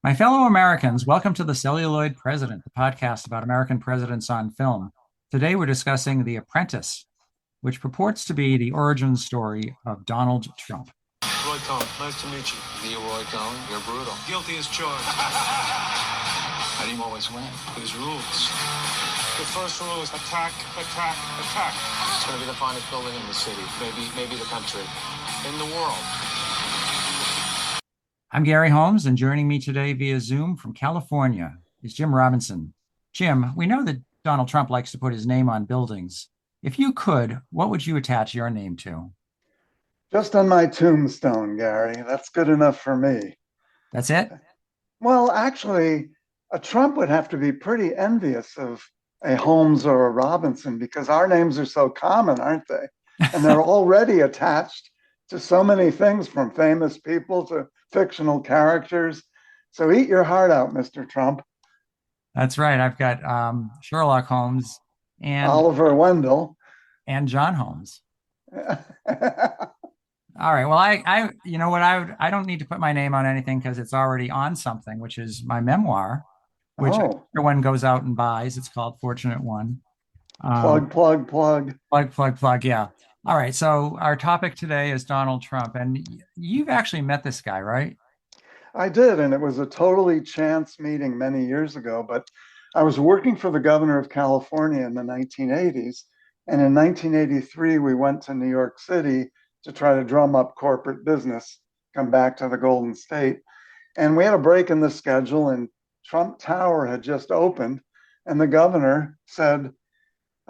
My fellow Americans, welcome to The Celluloid President, the podcast about American presidents on film. Today we're discussing The Apprentice, which purports to be the origin story of Donald Trump. Roy Cohn, nice to meet you. The Roy Cohn, you're brutal. Guilty as charged. How do you always win? There's rules. The first rule is attack, attack, attack. It's going to be the finest building in the city, maybe the country, in the world. I'm Gary Holmes, and joining me today via Zoom from California is Jim Robinson. Jim, we know that Donald Trump likes to put his name on buildings. If you could, what would you attach your name to? Just on my tombstone, Gary. That's good enough for me. That's it? Well, actually, a Trump would have to be pretty envious of a Holmes or a Robinson because our names are so common, aren't they? And they're already attached to so many things, from famous people to fictional characters. So eat your heart out, Mr. Trump. That's right. I've got Sherlock Holmes and Oliver Wendell. and John Holmes. All right. Well, you know what? I don't need to put my name on anything because it's already on something, which is my memoir, which everyone goes out and buys. It's called Fortunate One. Plug, plug, plug. Plug, plug, plug. Yeah. All right. So our topic today is Donald Trump, and you've actually met this guy, right? I did, and it was a totally chance meeting many years ago, but I was working for the governor of California in the 1980s. And in 1983, we went to New York City to try to drum up corporate business, come back to the Golden State. And we had a break in the schedule, and Trump Tower had just opened. And the governor said,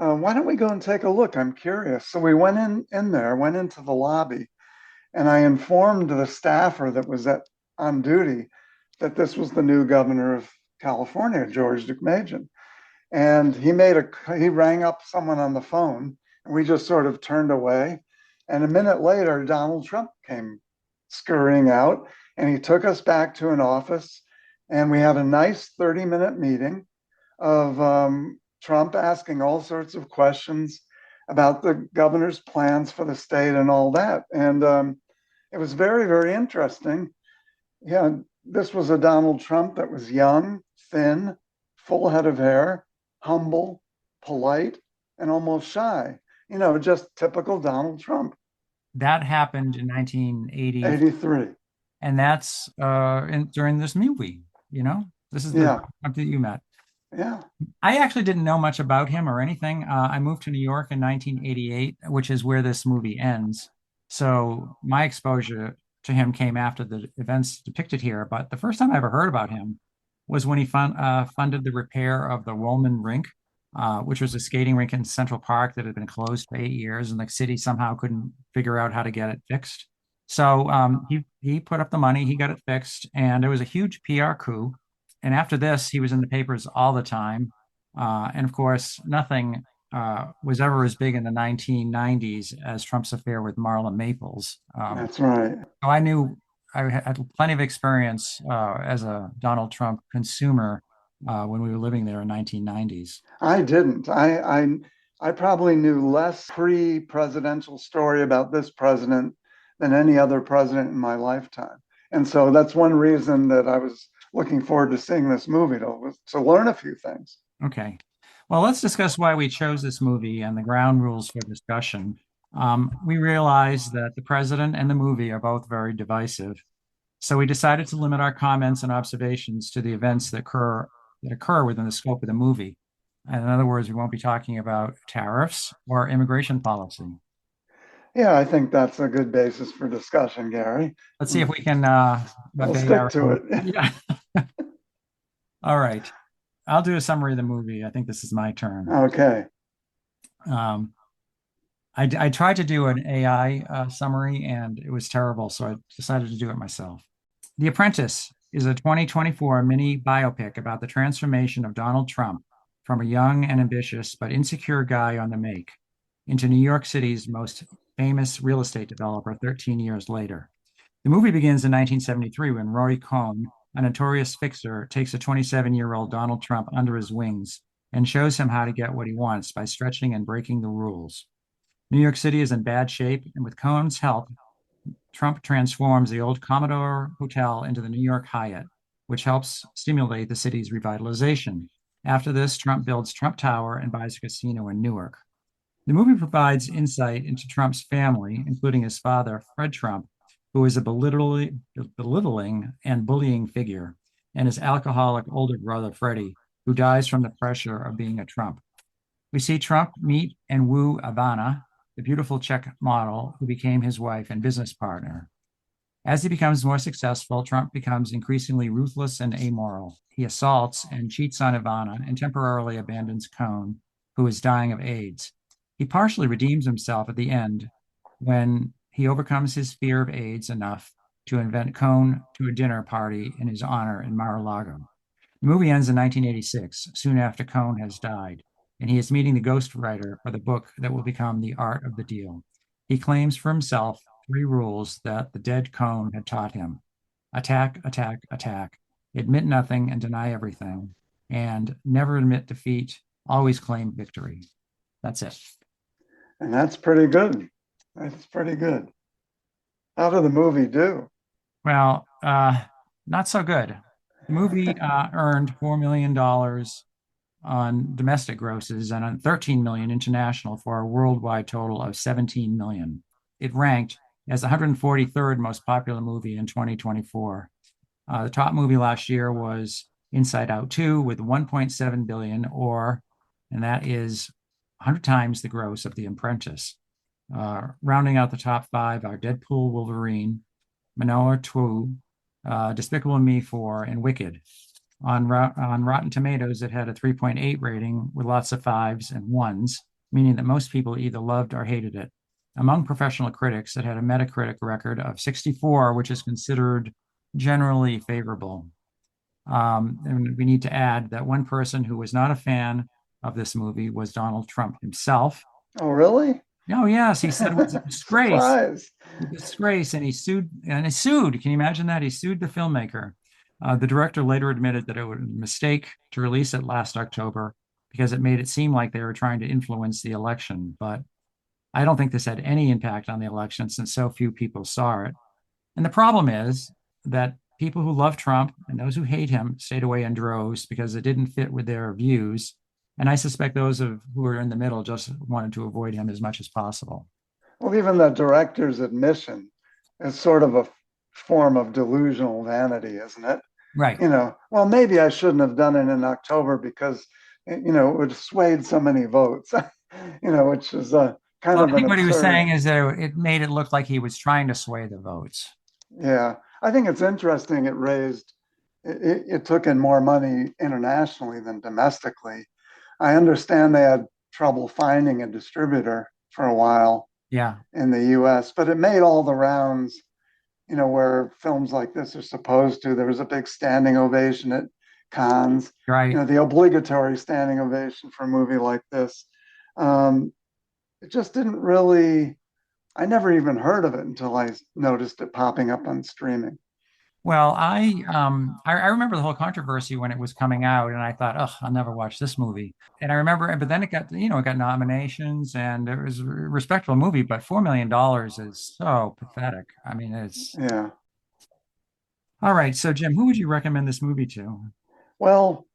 why don't we go and take a look? I'm curious. So we went in there, went into the lobby, and I informed the staffer that was on duty that this was the new governor of California, George Deukmejian. And he rang up someone on the phone, and we just sort of turned away. And a minute later, Donald Trump came scurrying out, and he took us back to an office, and we had a nice 30-minute meeting of Trump asking all sorts of questions about the governor's plans for the state and all that. And it was very, very interesting. Yeah, this was a Donald Trump that was young, thin, full head of hair, humble, polite, and almost shy. You know, just typical Donald Trump. That happened in 1980. 83. And that's during this movie, you know? This is the Trump that you met. Yeah. I actually didn't know much about him or anything. I moved to New York in 1988, which is where this movie ends. So my exposure to him came after the events depicted here. But the first time I ever heard about him was when he funded the repair of the Wollman Rink, which was a skating rink in Central Park that had been closed for 8 years, and the city somehow couldn't figure out how to get it fixed. So he put up the money, he got it fixed, and it was a huge PR coup. And after this, he was in the papers all the time. And of course, nothing was ever as big in the 1990s as Trump's affair with Marla Maples. That's right. So I knew I had plenty of experience as a Donald Trump consumer when we were living there in 1990s. I didn't. I probably knew less pre-presidential story about this president than any other president in my lifetime. And so that's one reason that I was looking forward to seeing this movie, to learn a few things. Okay. Well, let's discuss why we chose this movie and the ground rules for discussion. We realized that the president and the movie are both very divisive. So we decided to limit our comments and observations to the events that occur within the scope of the movie. And in other words, we won't be talking about tariffs or immigration policy. Yeah, I think that's a good basis for discussion, Gary. Let's see if we can We'll stick to it. Yeah. All right. I'll do a summary of the movie. I think this is my turn. Okay. I tried to do an AI summary, and it was terrible, so I decided to do it myself. The Apprentice is a 2024 mini biopic about the transformation of Donald Trump from a young and ambitious but insecure guy on the make into New York City's most famous real estate developer 13 years later. The movie begins in 1973 when Roy Cohn, a notorious fixer, takes a 27-year-old Donald Trump under his wings and shows him how to get what he wants by stretching and breaking the rules. New York City is in bad shape, and with Cohn's help, Trump transforms the old Commodore Hotel into the New York Hyatt, which helps stimulate the city's revitalization. After this, Trump builds Trump Tower and buys a casino in Newark. The movie provides insight into Trump's family, including his father, Fred Trump, who is a belittling and bullying figure, and his alcoholic older brother, Freddie, who dies from the pressure of being a Trump. We see Trump meet and woo Ivana, the beautiful Czech model who became his wife and business partner. As he becomes more successful, Trump becomes increasingly ruthless and amoral. He assaults and cheats on Ivana and temporarily abandons Cohn, who is dying of AIDS. He partially redeems himself at the end when he overcomes his fear of AIDS enough to invite Cohn to a dinner party in his honor in Mar-a-Lago. The movie ends in 1986, soon after Cohn has died, and he is meeting the ghostwriter for the book that will become The Art of the Deal. He claims for himself three rules that the dead Cohn had taught him: attack, attack, attack, admit nothing and deny everything, and never admit defeat, always claim victory. That's it. And that's pretty good. That's pretty good. How did the movie do? Well, not so good. The movie earned $4 million on domestic grosses and on 13 million international for a worldwide total of 17 million. It ranked as the 143rd most popular movie in 2024. The top movie last year was Inside Out 2 with 1.7 billion, and that is 100 times the gross of The Apprentice. Rounding out the top five are Deadpool, Wolverine, Manoa 2, Despicable Me 4, and Wicked. On Rotten Tomatoes, it had a 3.8 rating with lots of fives and ones, meaning that most people either loved or hated it. Among professional critics, it had a Metacritic record of 64, which is considered generally favorable. And we need to add that one person who was not a fan of this movie was Donald Trump himself. Oh, really? Oh, yes, he said it was a disgrace, Surprise. a disgrace, and he sued. Can you imagine that? He sued the filmmaker. The director later admitted that it was a mistake to release it last October because it made it seem like they were trying to influence the election. But I don't think this had any impact on the election since so few people saw it. And the problem is that people who love Trump and those who hate him stayed away in droves because it didn't fit with their views. And I suspect who are in the middle just wanted to avoid him as much as possible. Well, even the director's admission is sort of a form of delusional vanity, isn't it? Right. Well, maybe I shouldn't have done it in October because, it would have swayed so many votes, which is a kind Well, of I an think what he was absurd. saying is that it made it look like he was trying to sway the votes. Yeah. I think it's interesting. It took in more money internationally than domestically. I understand they had trouble finding a distributor for a while Yeah, in the US, but it made all the rounds, where films like this are supposed to. There was a big standing ovation at Cannes, right. the obligatory standing ovation for a movie like this. Um, it just didn't really, I never even heard of it until I noticed it popping up on streaming. Well, I remember the whole controversy when it was coming out, and I thought, oh, I'll never watch this movie. And I remember, but then it got nominations, and it was a respectable movie. But $4 million is so pathetic. I mean, it's Yeah. all right. So, Jim, who would you recommend this movie to? Well,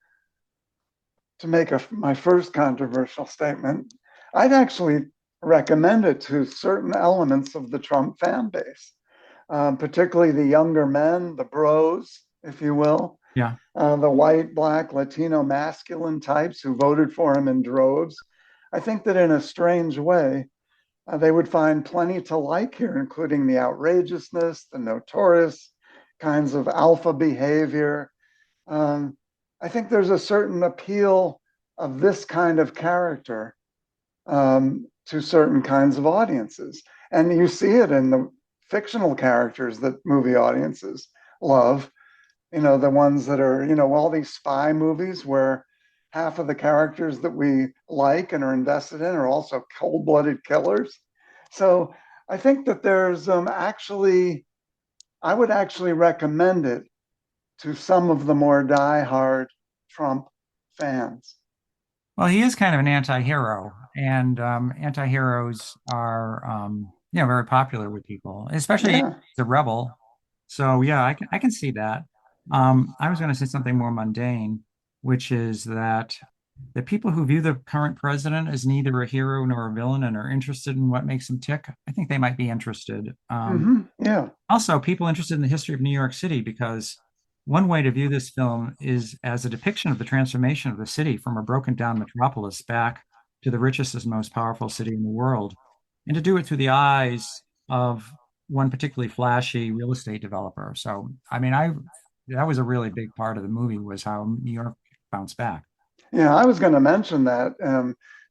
to make my first controversial statement, I'd actually recommend it to certain elements of the Trump fan base, particularly the younger men, the bros, if you will, Yeah, the white, black, Latino masculine types who voted for him in droves. I think that in a strange way, they would find plenty to like here, including the outrageousness, the notorious kinds of alpha behavior. Um, I think there's a certain appeal of this kind of character to certain kinds of audiences. And you see it in the fictional characters that movie audiences love, the ones that are, all these spy movies where half of the characters that we like and are invested in are also cold-blooded killers. So I think that there's I would actually recommend it to some of the more diehard Trump fans. well, he is kind of an anti-hero, and anti-heroes are, very popular with people, especially Yeah. the rebel. So, yeah, I can see that. I was going to say something more mundane, which is that the people who view the current president as neither a hero nor a villain and are interested in what makes him tick, I think they might be interested. Yeah. Also, people interested in the history of New York City, because one way to view this film is as a depiction of the transformation of the city from a broken down metropolis back to the richest and most powerful city in the world, and to do it through the eyes of one particularly flashy real estate developer. So, I mean, that was a really big part of the movie, was how New York bounced back. Yeah, I was going to mention that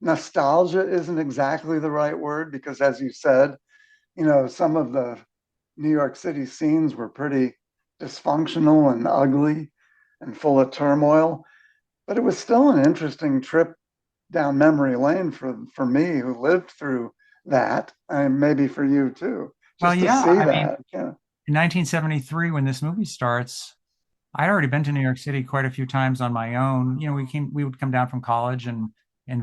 nostalgia isn't exactly the right word because, as you said, some of the New York City scenes were pretty dysfunctional and ugly and full of turmoil. But it was still an interesting trip down memory lane for me who lived through that, and maybe for you too, Well, just to yeah, see I mean, that. Yeah, in 1973, when this movie starts, I'd already been to New York City quite a few times on my own. We would come down from college and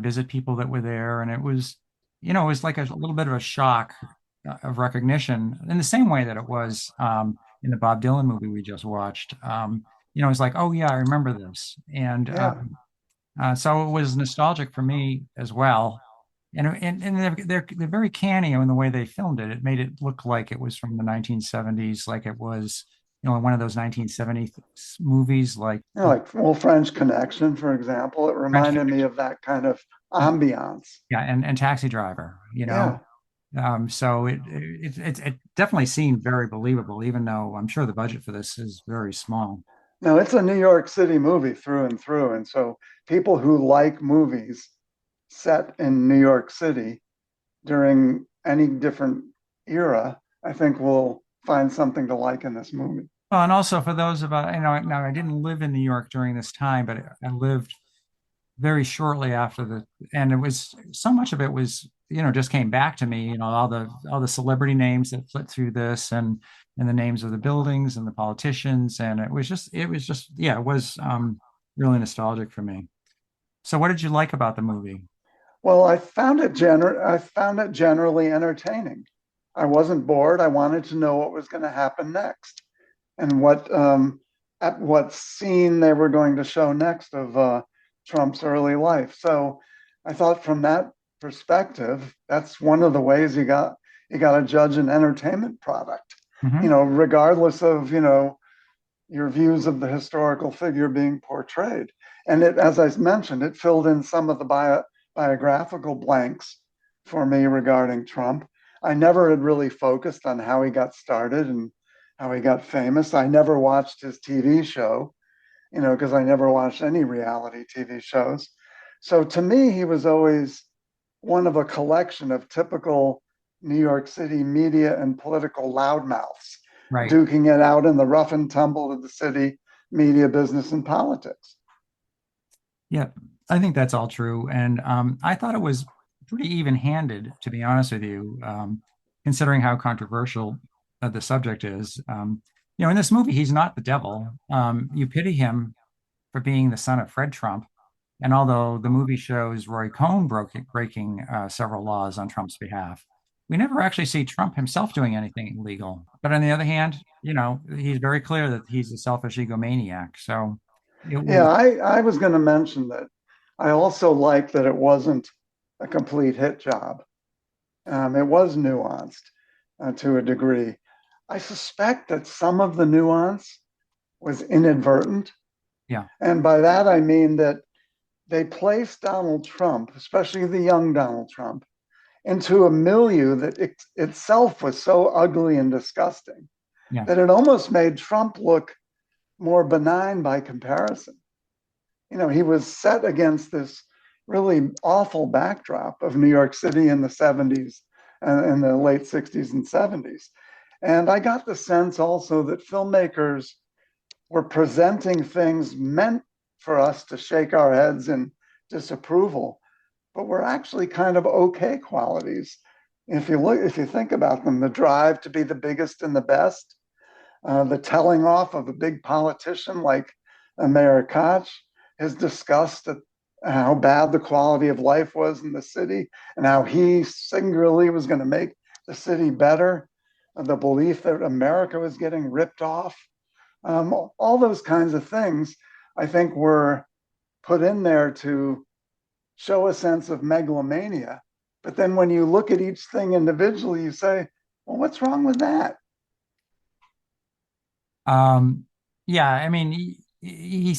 visit people that were there, and it was like a little bit of a shock of recognition in the same way that it was in the Bob Dylan movie we just watched. It's like, oh yeah, I remember this, and yeah. so it was nostalgic for me as well. And they're very canny in the way they filmed it. It made it look like it was from the 1970s, like it was, one of those 1970s movies, like Like well, French Connection, for example, it French reminded me Connection. of that kind of ambiance. Yeah, and Taxi Driver, Yeah. So it definitely seemed very believable, even though I'm sure the budget for this is very small. No, it's a New York City movie through and through. And so people who like movies set in New York City during any different era, I think will find something to like in this movie. Well, and also for those of us, now I didn't live in New York during this time, but I lived very shortly after and it was so much of it was, just came back to me, all the celebrity names that flit through this, and the names of the buildings and the politicians. And yeah, it was really nostalgic for me. So what did you like about the movie? Well, I found it generally entertaining. I wasn't bored. I wanted to know what was going to happen next and what scene they were going to show next of Trump's early life. So I thought from that perspective, that's one of the ways you got to judge an entertainment product. Hmm. Regardless of your views of the historical figure being portrayed. And as I mentioned, it filled in some of the biographical blanks for me regarding Trump. I never had really focused on how he got started and how he got famous. I never watched his TV show, because I never watched any reality TV shows. So to me, he was always one of a collection of typical New York City media and political loudmouths, Right. duking it out in the rough and tumble of the city, media, business, and politics. Yeah, I think that's all true. And I thought it was pretty even-handed, to be honest with you, considering how controversial the subject is. In this movie, he's not the devil. You pity him for being the son of Fred Trump. And although the movie shows Roy Cohn breaking several laws on Trump's behalf, we never actually see Trump himself doing anything illegal. But on the other hand, he's very clear that he's a selfish egomaniac. So it Yeah, was, I was going to mention that I also like that it wasn't a complete hit job. It was nuanced to a degree. I suspect that some of the nuance was inadvertent. yeah, And by that, I mean that they placed Donald Trump, especially the young Donald Trump, into a milieu that itself was so ugly and disgusting yeah. that it almost made Trump look more benign by comparison. He was set against this really awful backdrop of New York City in the 70s and in the late 60s and 70s. And I got the sense also that filmmakers were presenting things meant for us to shake our heads in disapproval, but were actually kind of okay qualities. If you think about them, the drive to be the biggest and the best, the telling off of a big politician like Mayor Koch has discussed how bad the quality of life was in the city and how he singularly was going to make the city better. The belief that America was getting ripped off All those kinds of things, I think, were put in there to show a sense of megalomania. But then when you look at each thing individually, you say, well, what's wrong with that? Um, yeah, I mean, he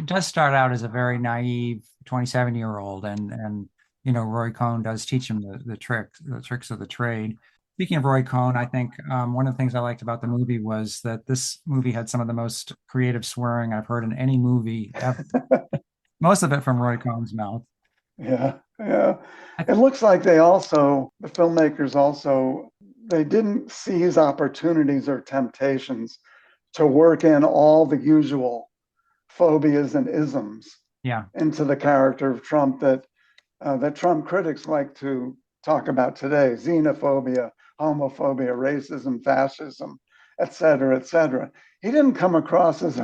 does start out as a very naive 27-year-old, and Roy Cohn does teach him the tricks of the trade. Speaking of Roy Cohn, I think one of the things I liked about the movie was that this movie had some of the most creative swearing I've heard in any movie ever. Most of it from Roy Cohn's mouth. Yeah, yeah. I, It looks like the filmmakers also, they didn't seize opportunities or temptations to work in all the usual phobias and isms yeah, into the character of Trump that Trump critics like to talk about today: xenophobia, homophobia, racism, fascism, et cetera, et cetera. He didn't come across as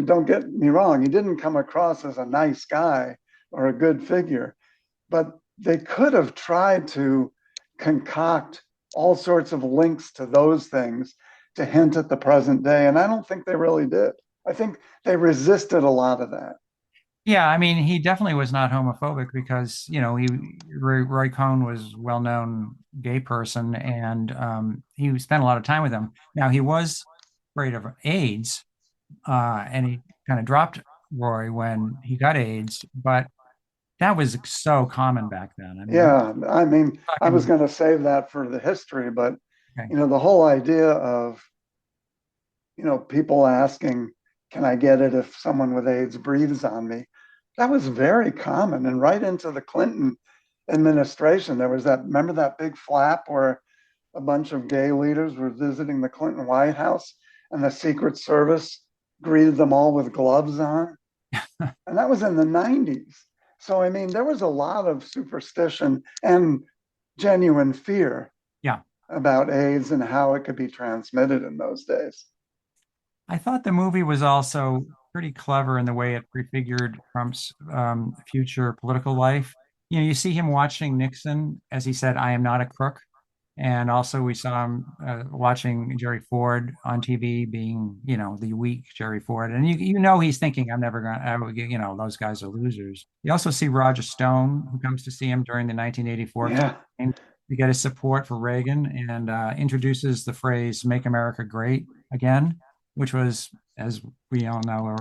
don't get me wrong, he didn't come across as a nice guy or a good figure, but they could have tried to concoct all sorts of links to those things to hint at the present day. And I don't think they really did. I think they resisted a lot of that. yeah. I mean, he definitely was not homophobic because Roy Cohn was a well-known gay person, and he spent a lot of time with him. Now he was afraid of AIDS, and he kind of dropped Roy when he got AIDS, but that was so common back then. I mean, we're Yeah, I mean, I was talking. going to save that for the history, but Okay. the whole idea of people asking, "Can I get it if someone with AIDS breathes on me?" That was very common, and right into the Clinton administration, there was that. Remember that big flap where a bunch of gay leaders were visiting the Clinton White House, and the Secret Service greeted them all with gloves on, and that was in the '90s. So I mean, there was a lot of superstition and genuine fear Yeah. about AIDS and how it could be transmitted in those days. I thought the movie was also pretty clever in the way it prefigured Trump's future political life. You see him watching Nixon as he said, "I am not a crook." And also, we saw him watching Jerry Ford on TV, being, the weak Jerry Ford. And he's thinking, I'm never going to, those guys are losers. You also see Roger Stone, who comes to see him during the 1984 Yeah, campaign to get his support for Reagan, and introduces the phrase "Make America Great Again," which was, as we all know,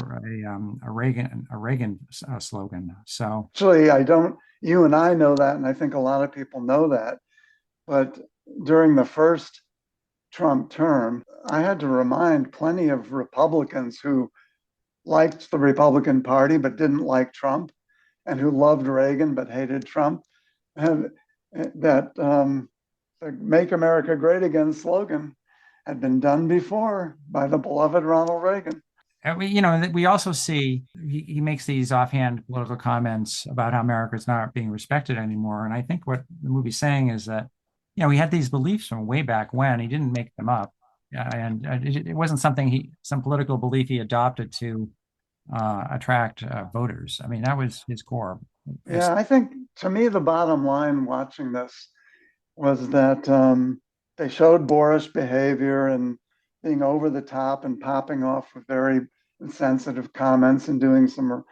a Reagan slogan. So, actually, I don't. You and I know that, and I think a lot of people know that. But during the first Trump term, I had to remind plenty of Republicans who liked the Republican Party but didn't like Trump, and who loved Reagan but hated Trump, and that the "Make America Great Again" slogan had been done before by the beloved Ronald Reagan. and we also see he makes these offhand political comments about how America is not being respected anymore. And I think what the movie's saying is that, he had these beliefs from way back when. He didn't make them up. And it wasn't some political belief he adopted to attract voters. I mean, that was his core. Yeah, I think to me, the bottom line watching this was that they showed boorish behavior and being over the top and popping off with very insensitive comments and doing some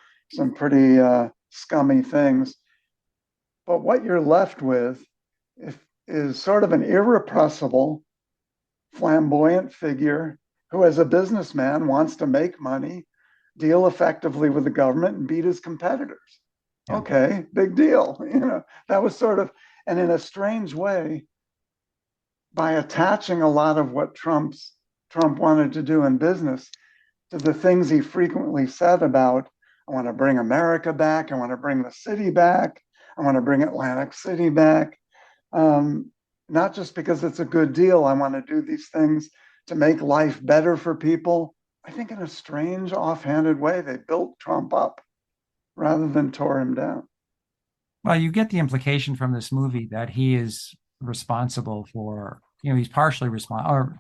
pretty scummy things. But what you're left with if, is sort of an irrepressible, flamboyant figure who, as a businessman, wants to make money, deal effectively with the government, and beat his competitors. Yeah. Okay, big deal. That was sort of, and in a strange way, by attaching a lot of what Trump wanted to do in business to the things he frequently said about, I want to bring America back, I want to bring the city back, I want to bring Atlantic City back. Not just because it's a good deal, I want to do these things to make life better for people. I think in a strange, offhanded way, they built Trump up rather than tore him down. Well, you get the implication from this movie that he is responsible for, he's partially responsible or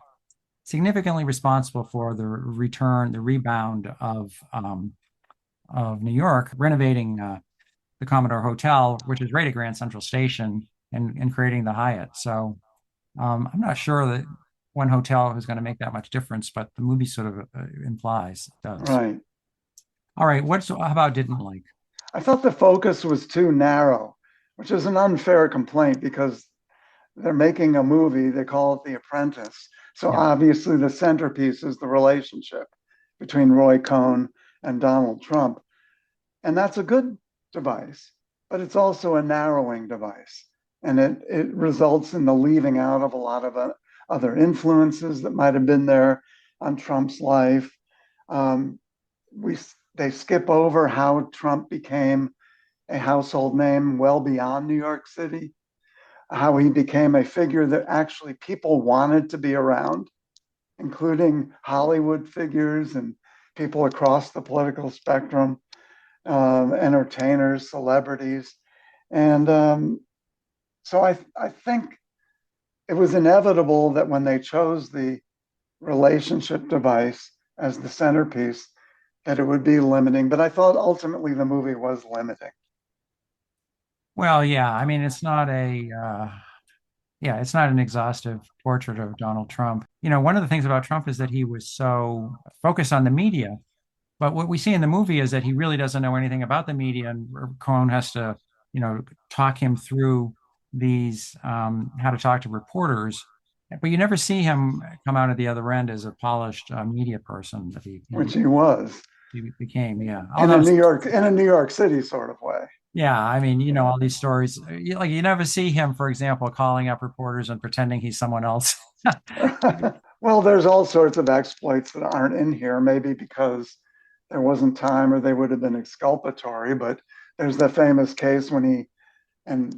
significantly responsible for the rebound of New York, renovating the Commodore Hotel, which is right at Grand Central Station, and creating the Hyatt. So I'm not sure that one hotel who's going to make that much difference, but the movie sort of implies it does. Right. All right, how about didn't like? I thought the focus was too narrow, which is an unfair complaint because they're making a movie, they call it The Apprentice. So Yeah. obviously the centerpiece is the relationship between Roy Cohn and Donald Trump. And that's a good device, but it's also a narrowing device. And it results in the leaving out of a lot of other influences that might have been there on Trump's life. Um, we They skip over how Trump became a household name well beyond New York City, how he became a figure that actually people wanted to be around, including Hollywood figures and people across the political spectrum, entertainers, celebrities. And so I think it was inevitable that when they chose the relationship device as the centerpiece, that it would be limiting. But I thought ultimately the movie was limiting. Well, yeah, I mean, it's not an exhaustive portrait of Donald Trump. One of the things about Trump is that he was so focused on the media. But what we see in the movie is that he really doesn't know anything about the media, and Cohn has to, talk him through these how to talk to reporters. But you never see him come out of the other end as a polished media person that Which he was he became. Yeah, in a although New York City sort of way. yeah, I mean, Yeah. all these stories. You never see him, for example, calling up reporters and pretending he's someone else. Well, there's all sorts of exploits that aren't in here, maybe because there wasn't time or they would have been exculpatory. But there's the famous case when and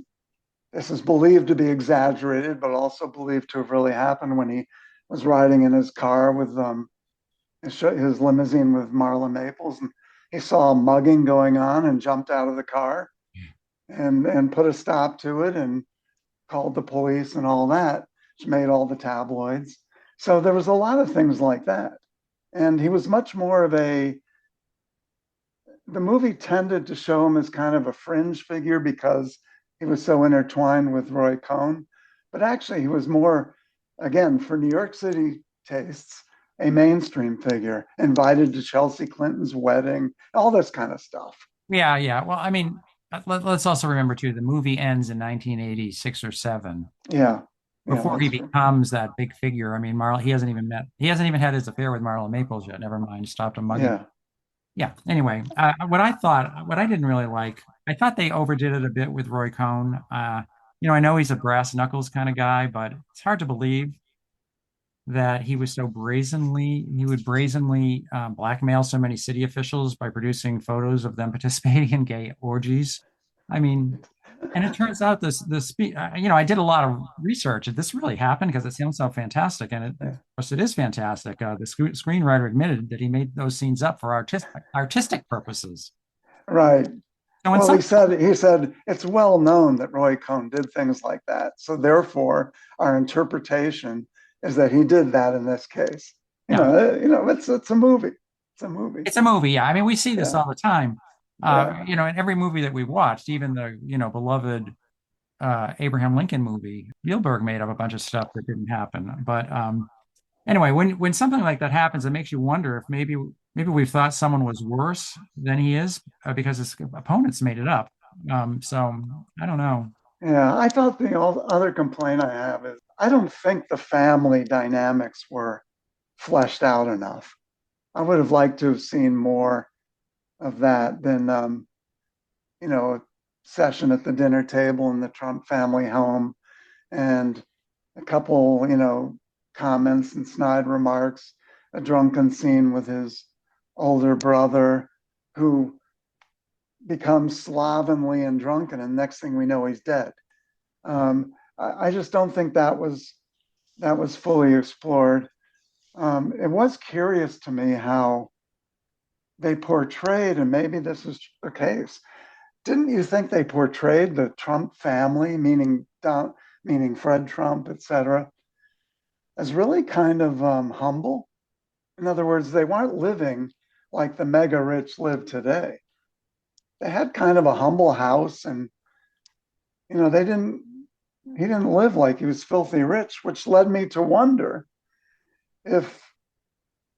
this is believed to be exaggerated, but also believed to have really happened when he was riding in his car with his limousine with Marla Maples, and he saw a mugging going on and jumped out of the car and put a stop to it and called the police and all that, which made all the tabloids. So there was a lot of things like that. And he was much more of the movie tended to show him as kind of a fringe figure because he was so intertwined with Roy Cohn. But actually, he was more, again, for New York City tastes, a mainstream figure, invited to Chelsea Clinton's wedding, all this kind of stuff. Yeah, yeah. Well, I mean, let's also remember too, the movie ends in 1986 or seven. Yeah, yeah, Before he that's true. becomes that big figure. I mean, he hasn't even had his affair with Marla Maples yet. Never mind, stopped a mugging. Yeah, Yeah. Anyway, what I didn't really like, I thought they overdid it a bit with Roy Cohn. I know he's a brass knuckles kind of guy, but it's hard to believe that he would brazenly blackmail so many city officials by producing photos of them participating in gay orgies. I mean, and it turns out I did a lot of research. This really happened because it sounds so fantastic, and of yeah. course, it is fantastic. The screenwriter admitted that he made those scenes up for artistic purposes. Right. So in Well, some, he said it's well known that Roy Cohn did things like that. So therefore, our interpretation is that he did that in this case. yeah, It's a movie. It's a movie. it's a movie. Yeah, I mean, we see this Yeah, all the time. yeah, In every movie that we watched, even the beloved Abraham Lincoln movie, Spielberg made up a bunch of stuff that didn't happen. But anyway, when something like that happens, it makes you wonder if maybe we thought someone was worse than he is because his opponents made it up. So I don't know. yeah. I thought the other complaint I have is I don't think the family dynamics were fleshed out enough. I would have liked to have seen more of that than a session at the dinner table in the Trump family home and a couple, comments and snide remarks, a drunken scene with his older brother who becomes slovenly and drunken, and next thing we know, he's dead. I just don't think that was fully explored. It was curious to me how they portrayed, and maybe this is the case. Didn't you think they portrayed the Trump family, meaning Fred Trump, et cetera, as really kind of humble? In other words, they weren't living like the mega rich live today. They had kind of a humble house, and they didn't. He didn't live like he was filthy rich, which led me to wonder if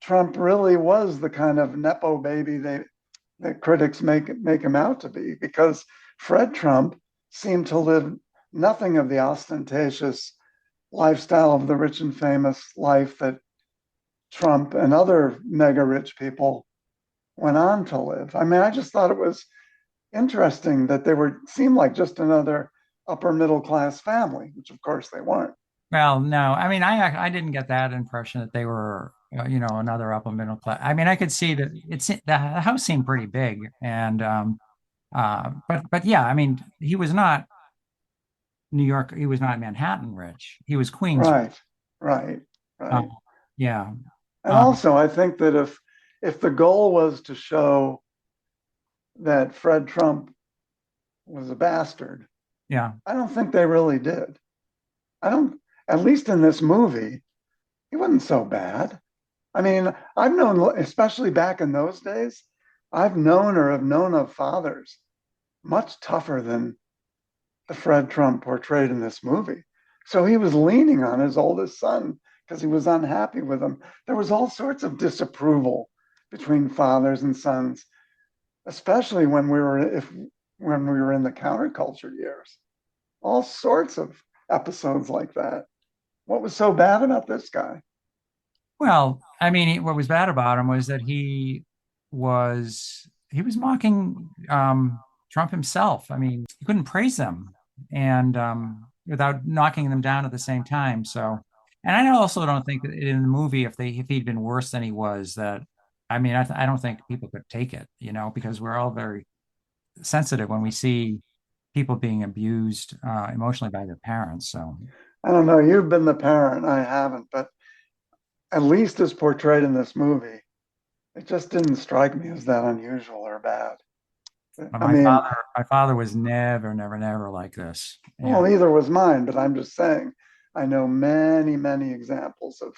Trump really was the kind of nepo baby that critics make him out to be, because Fred Trump seemed to live nothing of the ostentatious lifestyle of the rich and famous life that Trump and other mega rich people went on to live. I mean, I just thought it was interesting that they were seemed like just another upper middle class family, which of course they weren't. Well, no, I mean, I didn't get that impression that they were, another upper middle class. I mean, I could see that the house seemed pretty big, and but yeah, I mean, he was not New York, he was not Manhattan rich. He was Queens. Right, right, Uh, right. yeah, And um, also, I think that if the goal was to show that Fred Trump was a bastard, yeah. I don't think they really did. I don't, at least in this movie, he wasn't so bad. I mean, I've known, especially back in those days, I've known or have known of fathers much tougher than the Fred Trump portrayed in this movie. So he was leaning on his oldest son because he was unhappy with him. There was all sorts of disapproval between fathers and sons, especially when we were in the counterculture years. All sorts of episodes like that. What was so bad about this guy? Well, I mean, what was bad about him was that he was mocking Trump himself. I mean, he couldn't praise them and without knocking them down at the same time. So, and I also don't think that in the movie, if he'd been worse than he was, that I mean, I don't think people could take it, because we're all very sensitive when we see people being abused emotionally by their parents. So, I don't know. You've been the parent, I haven't, but at least as portrayed in this movie, it just didn't strike me as that unusual or bad. but I mean, my father was never, never, never like this. well, And neither was mine, but I'm just saying, I know many, many examples of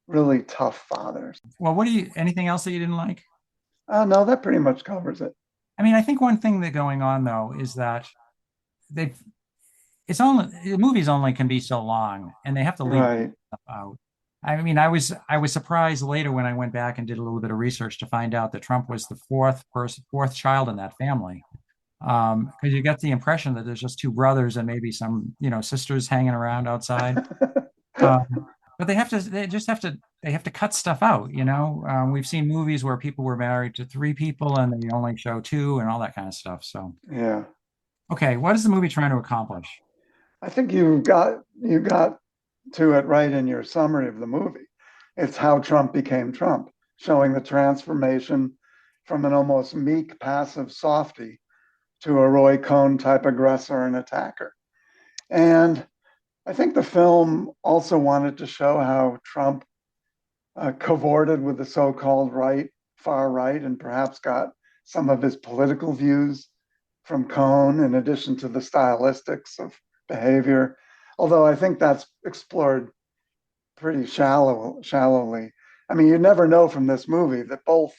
really tough fathers. well, anything else that you didn't like? No, that pretty much covers it. I mean, I think one thing that going on though is that they've, it's only, the movies only can be so long and they have to leave Right. stuff out. I mean, I was surprised later when I went back and did a little bit of research to find out that Trump was the fourth child in that family. Because you get the impression that there's just two brothers and maybe some, sisters hanging around outside. But they have to cut stuff out, we've seen movies where people were married to three people and they only show two and all that kind of stuff. So, Yeah. okay, what is the movie trying to accomplish? I think you got to it right in your summary of the movie. It's how Trump became Trump, showing the transformation from an almost meek, passive softy to a Roy Cohn type aggressor and attacker. And I think the film also wanted to show how Trump cavorted with the so-called right, far right, and perhaps got some of his political views from Cohn, in addition to the stylistics of behavior. Although I think that's explored pretty shallowly. I mean, you never know from this movie that both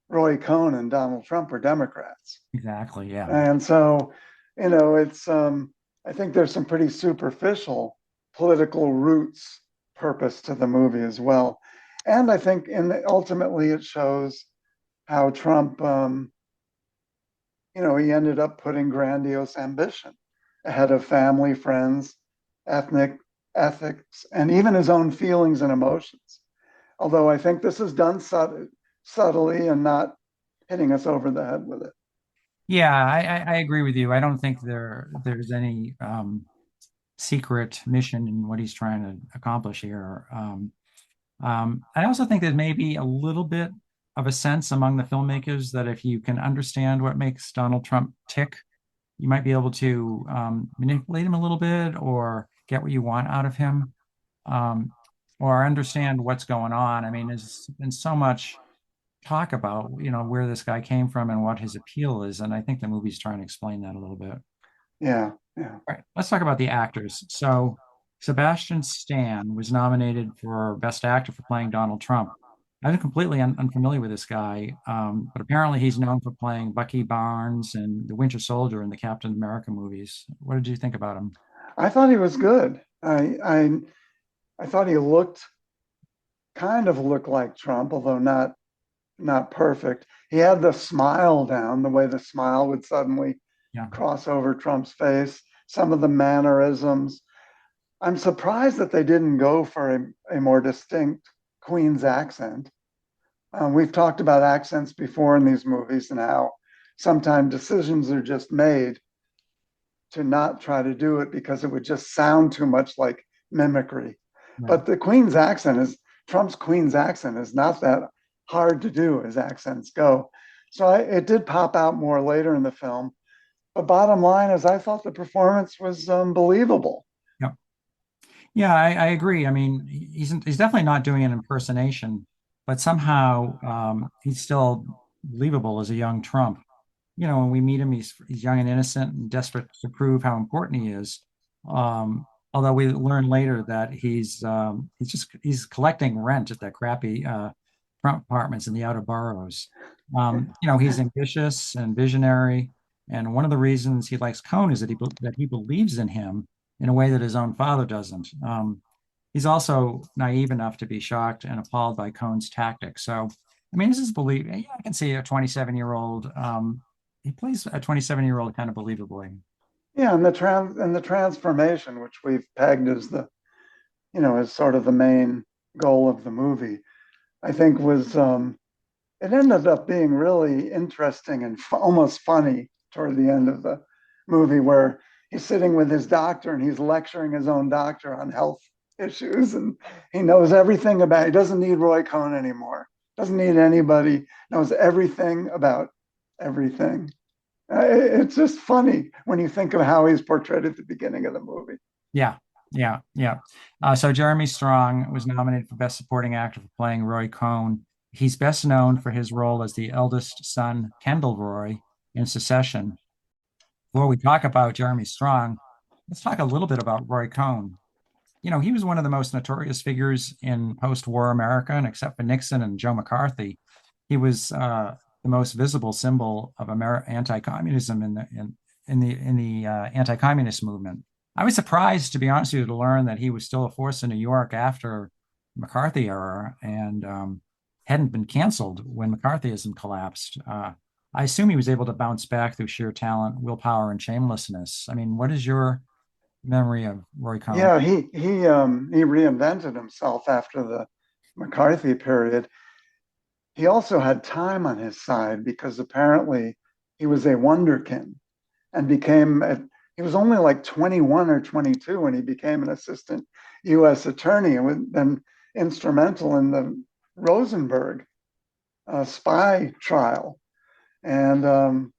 Roy Cohn and Donald Trump were Democrats, Exactly, yeah. and so it's. I think there's some pretty superficial political roots purpose to the movie as well, and I think ultimately it shows how Trump, he ended up putting grandiose ambition ahead of family, friends, ethnic ethics, and even his own feelings and emotions. Although I think this is done subtly and not hitting us over the head with it. Yeah, I agree with you. I don't think there's any secret mission in what he's trying to accomplish here. I also think there's maybe a little bit of a sense among the filmmakers that if you can understand what makes Donald Trump tick, you might be able to manipulate him a little bit or get what you want out of him, um, or understand what's going on. I mean, there's been so much talk about, where this guy came from and what his appeal is, and I think the movie's trying to explain that a little bit. Yeah, yeah. All right, let's talk about the actors. So, Sebastian Stan was nominated for Best Actor for playing Donald Trump. I'm completely unfamiliar with this guy, but apparently he's known for playing Bucky Barnes and the Winter Soldier in the Captain America movies. What did you think about him? I thought he was good. I thought he looked kind of looked like Trump, although not perfect. He had the smile down, the way the smile would suddenly Yeah. cross over Trump's face, some of the mannerisms. I'm surprised that they didn't go for a more distinct Queen's accent. We've talked about accents before in these movies and how sometimes decisions are just made to not try to do it because it would just sound too much like mimicry. Right. But the Queen's accent is Trump's Queen's accent is not that hard to do as accents go. So it did pop out more later in the film. But bottom line is, I thought the performance was believable. Yeah. Yeah, I agree. I mean, he's definitely not doing an impersonation, but somehow he's still believable as a young Trump. You know, when we meet him, he's young and innocent and desperate to prove how important he is. Although we learn later that he's collecting rent at that crappy front apartments in the outer boroughs. You know, he's ambitious and visionary, and one of the reasons he likes Cohn is that he believes in him in a way that his own father doesn't. He's also naive enough to be shocked and appalled by Cohn's tactics. So, I mean, this is believe. Yeah, I can see a 27-year-old. He plays a 27-year-old kind of believably. Yeah, and the transformation, which we've pegged as as sort of the main goal of the movie, I think was it ended up being really interesting and almost funny toward the end of the movie, where he's sitting with his doctor and he's lecturing his own doctor on health issues, and he knows everything about. He doesn't need Roy Cohn anymore. Doesn't need anybody. Knows everything about everything. It's just funny when you think of how he's portrayed at the beginning of the movie. Yeah, yeah. So Jeremy Strong was nominated for Best Supporting Actor for playing Roy Cohn. He's best known for his role as the eldest son, Kendall Roy, in Secession. Before we talk about Jeremy Strong, let's talk a little bit about Roy Cohn. You know, he was one of the most notorious figures in post-war America, and except for Nixon and Joe McCarthy, he was the most visible symbol of anti-communism in the anti-communist movement. I was surprised, to be honest with you, to learn that he was still a force in New York after McCarthy era and hadn't been canceled when McCarthyism collapsed. I assume he was able to bounce back through sheer talent, willpower, and shamelessness. I mean, what is your memory of Roy Cohn? Yeah, he reinvented himself after the McCarthy period. He also had time on his side because apparently he was a wonderkin and he was only like 21 or 22 when he became an assistant U.S. attorney and was then instrumental in the Rosenberg spy trial and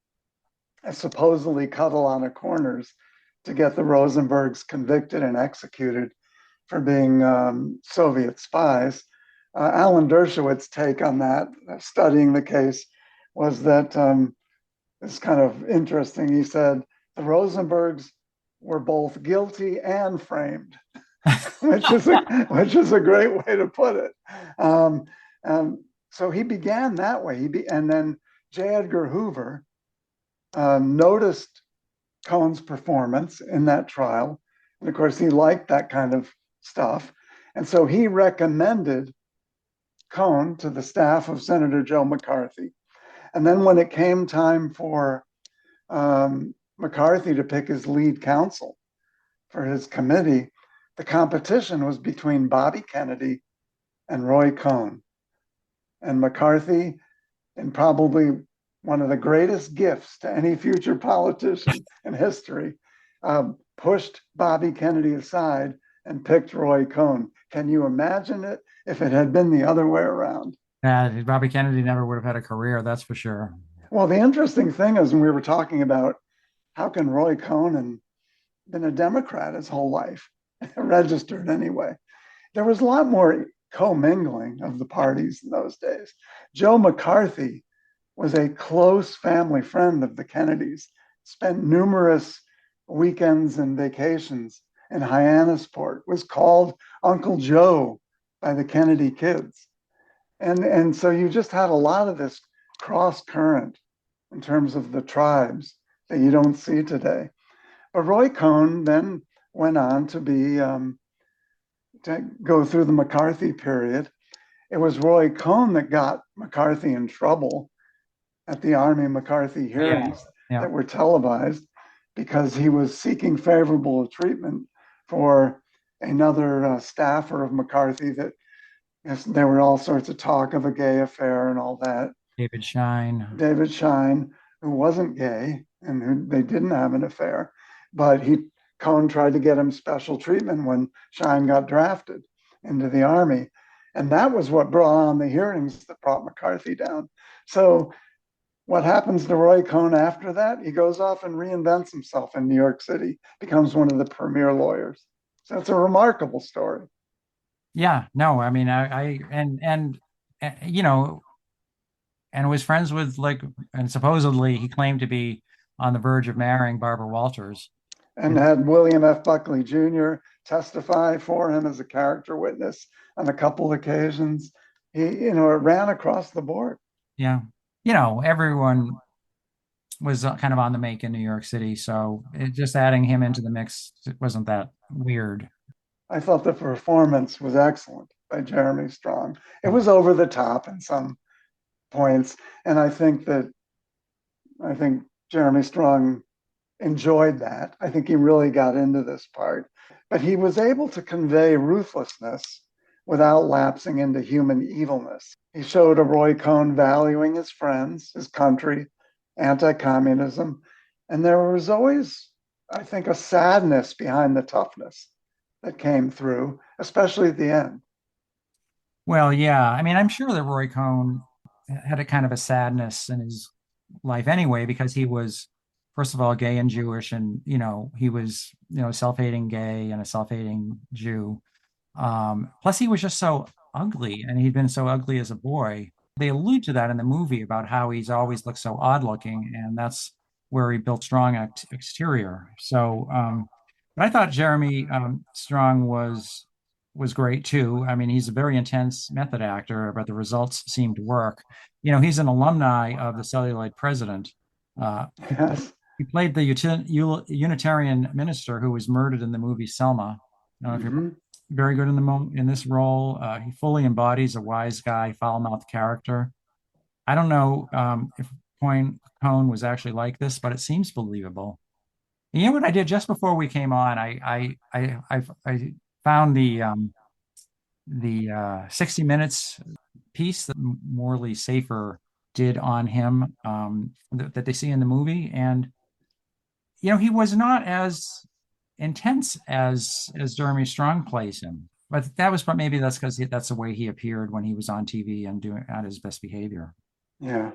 supposedly cut a lot of corners to get the Rosenbergs convicted and executed for being Soviet spies. Alan Dershowitz's take on that, studying the case, was that it's kind of interesting. He said the Rosenbergs were both guilty and framed, which is a great way to put it. Um, so he began that way. And then J. Edgar Hoover noticed Cohn's performance in that trial, and of course he liked that kind of stuff, and so he recommended Cohn to the staff of Senator Joe McCarthy. And then when it came time for McCarthy to pick his lead counsel for his committee, the competition was between Bobby Kennedy and Roy Cohn. And McCarthy, in probably one of the greatest gifts to any future politician in history, pushed Bobby Kennedy aside and picked Roy Cohn. Can you imagine it if it had been the other way around? Bobby Kennedy never would have had a career, that's for sure. Well, the interesting thing is when we were talking about how can Roy Cohn and been a Democrat his whole life, registered anyway. There was a lot more commingling of the parties in those days. Joe McCarthy was a close family friend of the Kennedys, spent numerous weekends and vacations in Hyannisport, was called Uncle Joe by the Kennedy kids. And so you just had a lot of this cross current in terms of the tribes that you don't see today. But Roy Cohn then went on to be to go through the McCarthy period, it was Roy Cohn that got McCarthy in trouble at the Army McCarthy Yeah, hearings yeah. that were televised because he was seeking favorable treatment for another staffer of McCarthy that, yes, there were all sorts of talk of a gay affair and all that. David Shine. David Shine, who wasn't gay and who they didn't have an affair, but Cohn tried to get him special treatment when Shine got drafted into the army. And that was what brought on the hearings that brought McCarthy down. So what happens to Roy Cohn after that? He goes off and reinvents himself in New York City, becomes one of the premier lawyers. So it's a remarkable story. Yeah, no, I mean, you know, and was friends with like, and supposedly he claimed to be on the verge of marrying Barbara Walters. And had William F. Buckley Jr. testify for him as a character witness on a couple occasions. It ran across the board. Yeah, everyone was kind of on the make in New York City, so just adding him into the mix wasn't that weird. I thought the performance was excellent by Jeremy Strong. It was over the top in some points, and I think Jeremy Strong enjoyed that. I think he really got into this part, but he was able to convey ruthlessness without lapsing into human evilness. He showed a Roy Cohn valuing his friends, his country, anti-communism, and there was always, I think, a sadness behind the toughness that came through, especially at the end. Well, yeah, I mean, I'm sure that Roy Cohn had a kind of a sadness in his life anyway, because he was, first of all, gay and Jewish, and he was, self-hating gay and a self-hating Jew. Plus, he was just so ugly, and he'd been so ugly as a boy. They allude to that in the movie about how he's always looked so odd looking, and that's where he built strong exterior. So, but I thought Jeremy Strong was great too. I mean, he's a very intense method actor, but the results seem to work. He's an alumni of the celluloid president. He, Yes. he played the Unitarian minister who was murdered in the movie Selma. I don't know if you're Mm-hmm. very good in this role. He fully embodies a wise guy, foul-mouthed character. I don't know if Cohn was actually like this, but it seems believable. And you know what I did just before we came on? I found the 60 Minutes piece that Morley Safer did on him, that they see in the movie, and he was not as intense as Jeremy Strong plays him. But maybe that's because that's the way he appeared when he was on TV and doing at his best behavior. Yeah.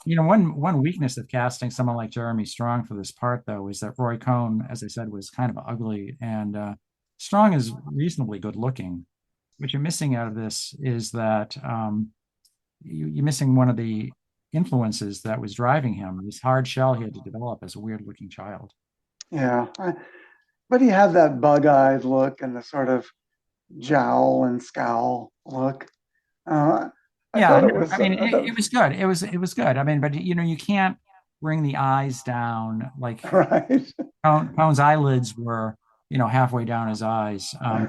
One weakness of casting someone like Jeremy Strong for this part, though, is that Roy Cohn, as I said, was kind of ugly, and Strong is reasonably good looking. What you're missing out of this is that you're missing one of the influences that was driving him, this hard shell he had to develop as a weird looking child. Yeah. But he had that bug-eyed look and the sort of jowl and scowl look. Uh, I Yeah, thought no, it was, I mean, it was good. It was good. I mean, but you can't bring the eyes down like right. Cohn's eyelids were, halfway down his eyes. By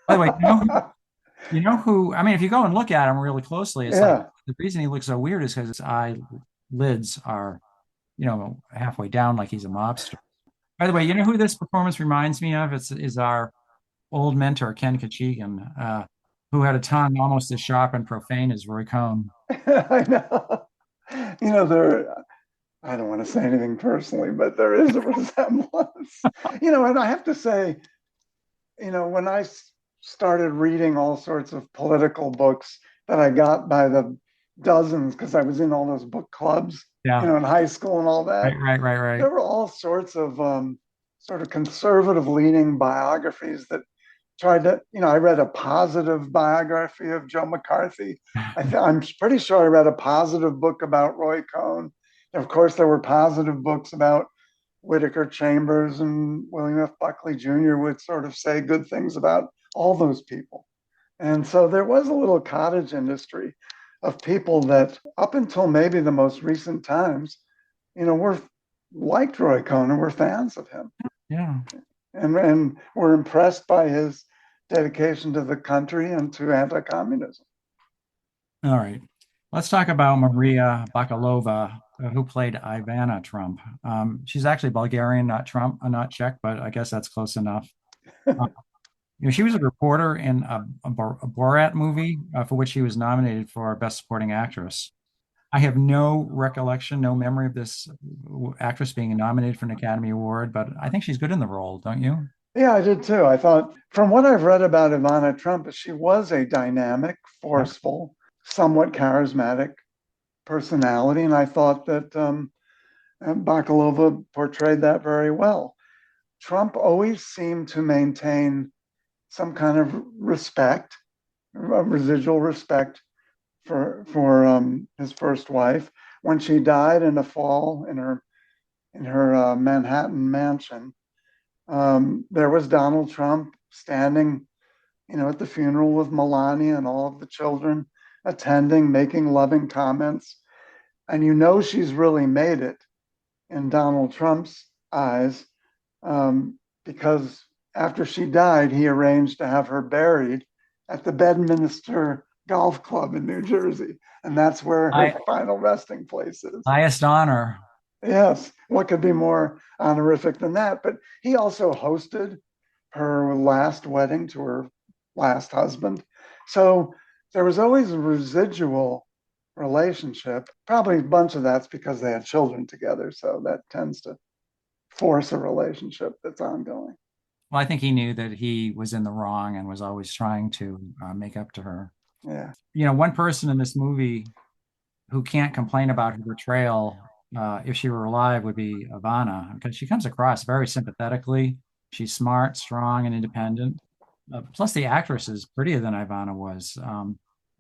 the way, you know who? I mean, if you go and look at him really closely, it's like Yeah. the reason he looks so weird is because his eyelids are, halfway down, like he's a mobster. By the way, you know who this performance reminds me of? Is our old mentor Ken Kachigan, who had a tongue almost as sharp and profane as Roy Cohn. I know. There, I don't want to say anything personally, but there is a resemblance. And I have to say, when I started reading all sorts of political books that I got by the dozens, because I was in all those book clubs, Yeah, in high school and all that, right, right, right, right. there were all sorts of sort of conservative leaning biographies that tried to, I read a positive biography of Joe McCarthy. I'm pretty sure I read a positive book about Roy Cohn. And of course, there were positive books about Whittaker Chambers, and William F. Buckley Jr. would sort of say good things about all those people. And so there was a little cottage industry of people that, up until maybe the most recent times, were liked Roy Cohn and were fans of him, Yeah. and were impressed by his dedication to the country and to anti-communism. All right. Let's talk about Maria Bakalova, who played Ivana Trump. She's actually Bulgarian, not Trump, not Czech, but I guess that's close enough. Uh, she was a reporter in a Borat movie for which she was nominated for Best Supporting Actress. I have no recollection, no memory of this actress being nominated for an Academy Award, but I think she's good in the role, don't you? Yeah, I did too. I thought, from what I've read about Ivana Trump, she was a dynamic, Yep. forceful, somewhat charismatic personality, and I thought that Bakalova portrayed that very well. Trump always seemed to maintain some kind of respect, residual respect for his first wife. When she died in the fall in her Manhattan mansion, there was Donald Trump standing, at the funeral with Melania and all of the children attending, making loving comments, and she's really made it in Donald Trump's eyes, because after she died, he arranged to have her buried at the Bedminster Golf Club in New Jersey. And that's where her I final resting place is. highest honor. Yes, what could be more honorific than that? But he also hosted her last wedding to her last husband. So there was always a residual relationship. Probably a bunch of that's because they had children together. So that tends to force a relationship that's ongoing. Well, I think he knew that he was in the wrong and was always trying to make up to her. Yeah. One person in this movie who can't complain about her portrayal, if she were alive, would be Ivana, because she comes across very sympathetically. She's smart, strong, and independent. Plus, the actress is prettier than Ivana was. And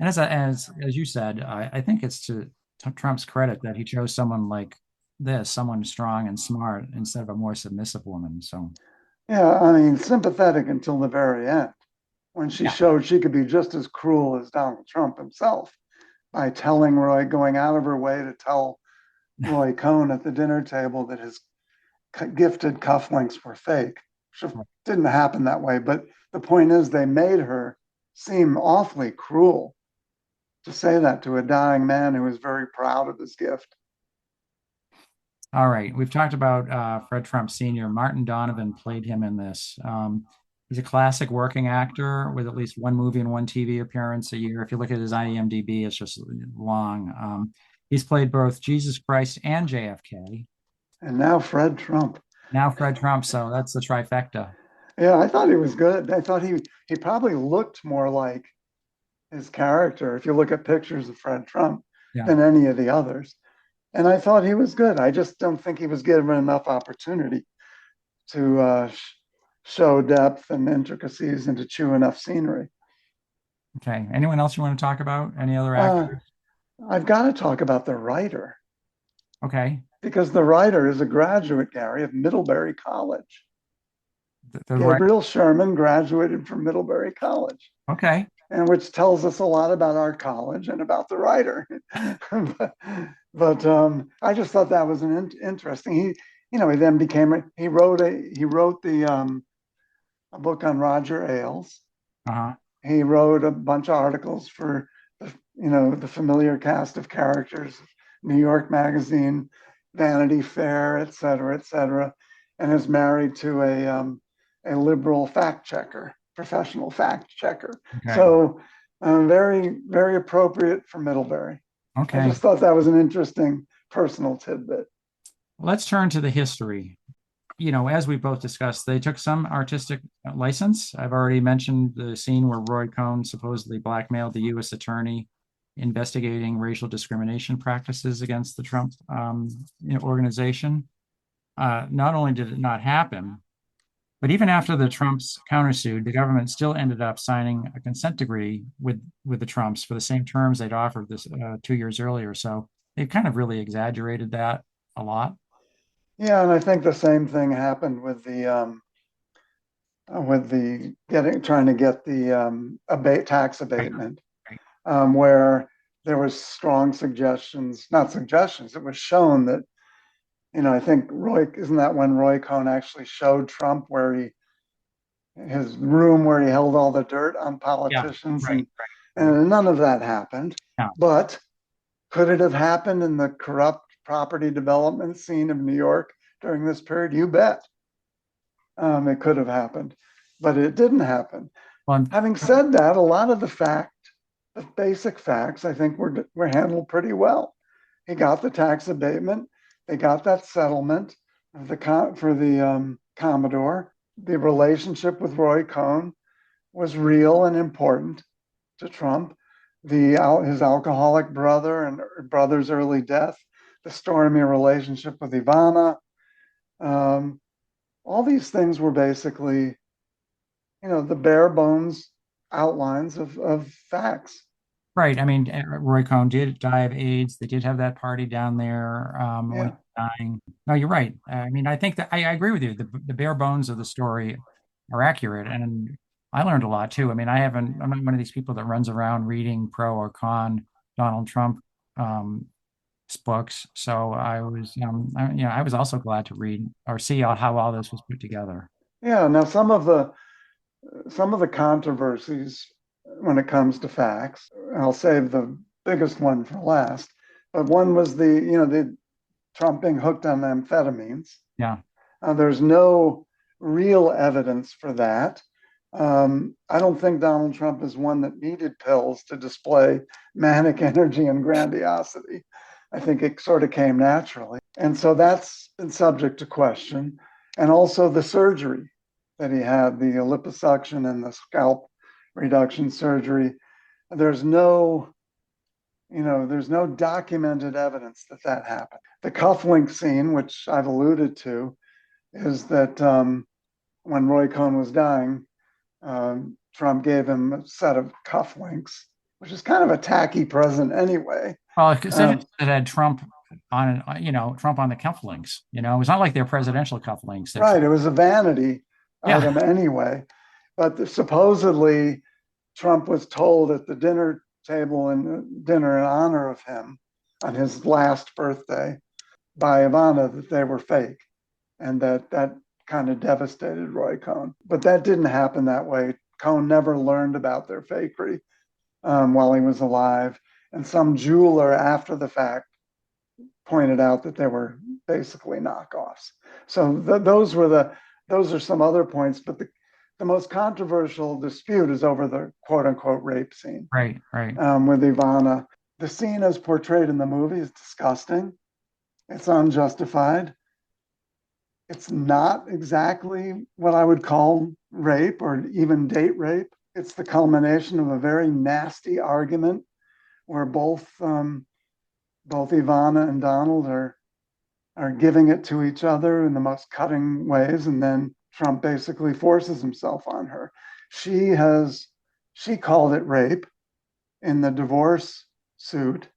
as you said, I think it's to Trump's credit that he chose someone like this, someone strong and smart, instead of a more submissive woman. So, Yeah. I mean, sympathetic until the very end when she yeah. showed she could be just as cruel as Donald Trump himself by going out of her way to tell Roy Cohn at the dinner table that his gifted cufflinks were fake. Which didn't happen that way, but the point is they made her seem awfully cruel to say that to a dying man who was very proud of his gift. All right, we've talked about Fred Trump Sr. Martin Donovan played him in this. He's a classic working actor with at least one movie and one TV appearance a year. If you look at his IMDb, it's just long. He's played both Jesus Christ and JFK. And now Fred Trump. Now Fred Trump, so that's the trifecta. Yeah, I thought he was good. I thought he probably looked more like his character if you look at pictures of Fred Trump Yeah. than any of the others. And I thought he was good. I just don't think he was given enough opportunity to show depth and intricacies and to chew enough scenery. Okay. Anyone else you want to talk about? Any other Uh, actors? I've got to talk about the writer Okay. because the writer is a graduate, Gary, of Middlebury College. The right. Gabriel Sherman graduated from Middlebury College, Okay. and which tells us a lot about our college and about the writer. but I just thought that was interesting. He then became he wrote a book on Roger Ailes. Uh-huh. He wrote a bunch of articles for the familiar cast of characters, New York Magazine, Vanity Fair, et cetera, et cetera, and is married to a liberal fact checker, professional fact checker. Okay. So very, very appropriate for Middlebury. I Okay. just thought that was an interesting personal tidbit. Let's turn to the history. As we both discussed, they took some artistic license. I've already mentioned the scene where Roy Cohn supposedly blackmailed the U.S. attorney investigating racial discrimination practices against the Trump organization. Not only did it not happen, but even after the Trumps countersued, the government still ended up signing a consent decree with the Trumps for the same terms they'd offered this 2 years earlier. So they kind of really exaggerated that a lot. Yeah, and I think the same thing happened with the trying to get the tax Right, abatement, right. where there was strong suggestions, not suggestions, it was shown that, I think isn't that when Roy Cohn actually showed Trump his room where he held all the dirt on Yeah, politicians right, and right. And none of that happened. No. But could it have happened in the corrupt property development scene of New York during this period? You bet. It could have happened, but it didn't happen. Well, Having said that, a lot of the basic facts, I think were handled pretty well. He got the tax abatement. They got that settlement for the Commodore. The relationship with Roy Cohn was real and important to Trump. His alcoholic brother and brother's early death, the stormy relationship with Ivana, all these things were basically, the bare bones outlines of facts. right. I mean, Roy Cohn did die of AIDS. They did have that party down there when he Yeah, was dying. No, you're right. I mean, I think that I agree with you. The bare bones of the story are accurate, and I learned a lot too. I mean, I'm not one of these people that runs around reading pro or con Donald Trump um, books. So I was also glad to read or see how all this was put together. yeah. Now some of the controversies when it comes to facts, I'll save the biggest one for last. But one was the Trump being hooked on amphetamines. Yeah. There's no real evidence for that. I don't think Donald Trump is one that needed pills to display manic energy and grandiosity. I think it sort of came naturally. And so that's been subject to question. And also the surgery that he had, the liposuction and the scalp reduction surgery. There's no, there's no documented evidence that happened. The cufflink scene, which I've alluded to, is that when Roy Cohn was dying, Trump gave him a set of cufflinks, which is kind of a tacky present anyway. Well, considering Um, it had Trump on, Trump on the cufflinks. It's not like they're presidential cufflinks. They're, right, it was a vanity yeah, item anyway. But supposedly, Trump was told at the dinner table and dinner in honor of him on his last birthday by Ivana that they were fake, and that kind of devastated Roy Cohn. But that didn't happen that way. Cohn never learned about their fakery while he was alive, and some jeweler after the fact pointed out that they were basically knockoffs. So those are some other points, but the most controversial dispute is over the quote unquote rape scene right, right. with Ivana. The scene as portrayed in the movie is disgusting. It's unjustified. It's not exactly what I would call rape or even date rape. It's the culmination of a very nasty argument where both Ivana and Donald are giving it to each other in the most cutting ways, and then Trump basically forces himself on her. She called it rape in the divorce suit,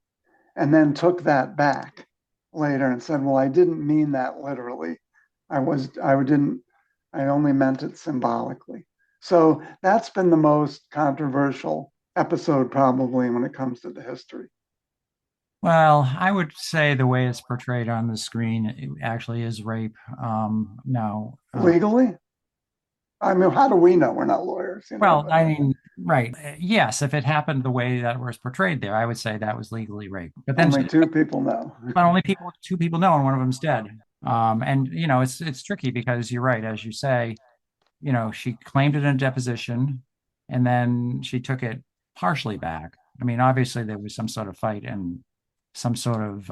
and then took that back later and said, "Well, I didn't mean that literally. I only meant it symbolically." So that's been the most controversial episode probably when it comes to the history. Well, I would say the way it's portrayed on the screen it actually is rape. No. Legally, I mean, how do we know? We're not lawyers, Well, but I mean, right. Yes, if it happened the way that it was portrayed there, I would say that was legally rape. But then, only two people know. but only two people know, and one of them's dead. And it's tricky because you're right, as you say, she claimed it in a deposition, and then she took it partially back. I mean, obviously there was some sort of fight and some sort of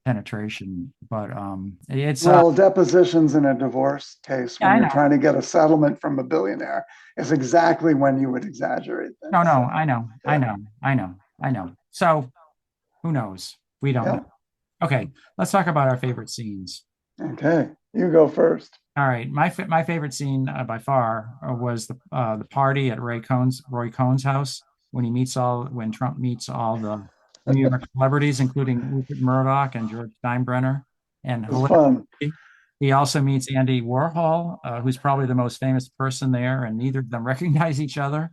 penetration, but it's Well, depositions in a divorce case yeah, when I you're know. trying to get a settlement from a billionaire is exactly when you would exaggerate No, things. no, So, I know, I yeah, know, I know, I know. So who knows? We don't know. yeah. Okay, let's talk about our favorite scenes. Okay, you go first. All right, my favorite scene by far was the party at Roy Cohn's house when Trump meets all the New York celebrities, including Rupert Murdoch and George Steinbrenner, and It was fun. he also meets Andy Warhol, who's probably the most famous person there, and neither of them recognize each other.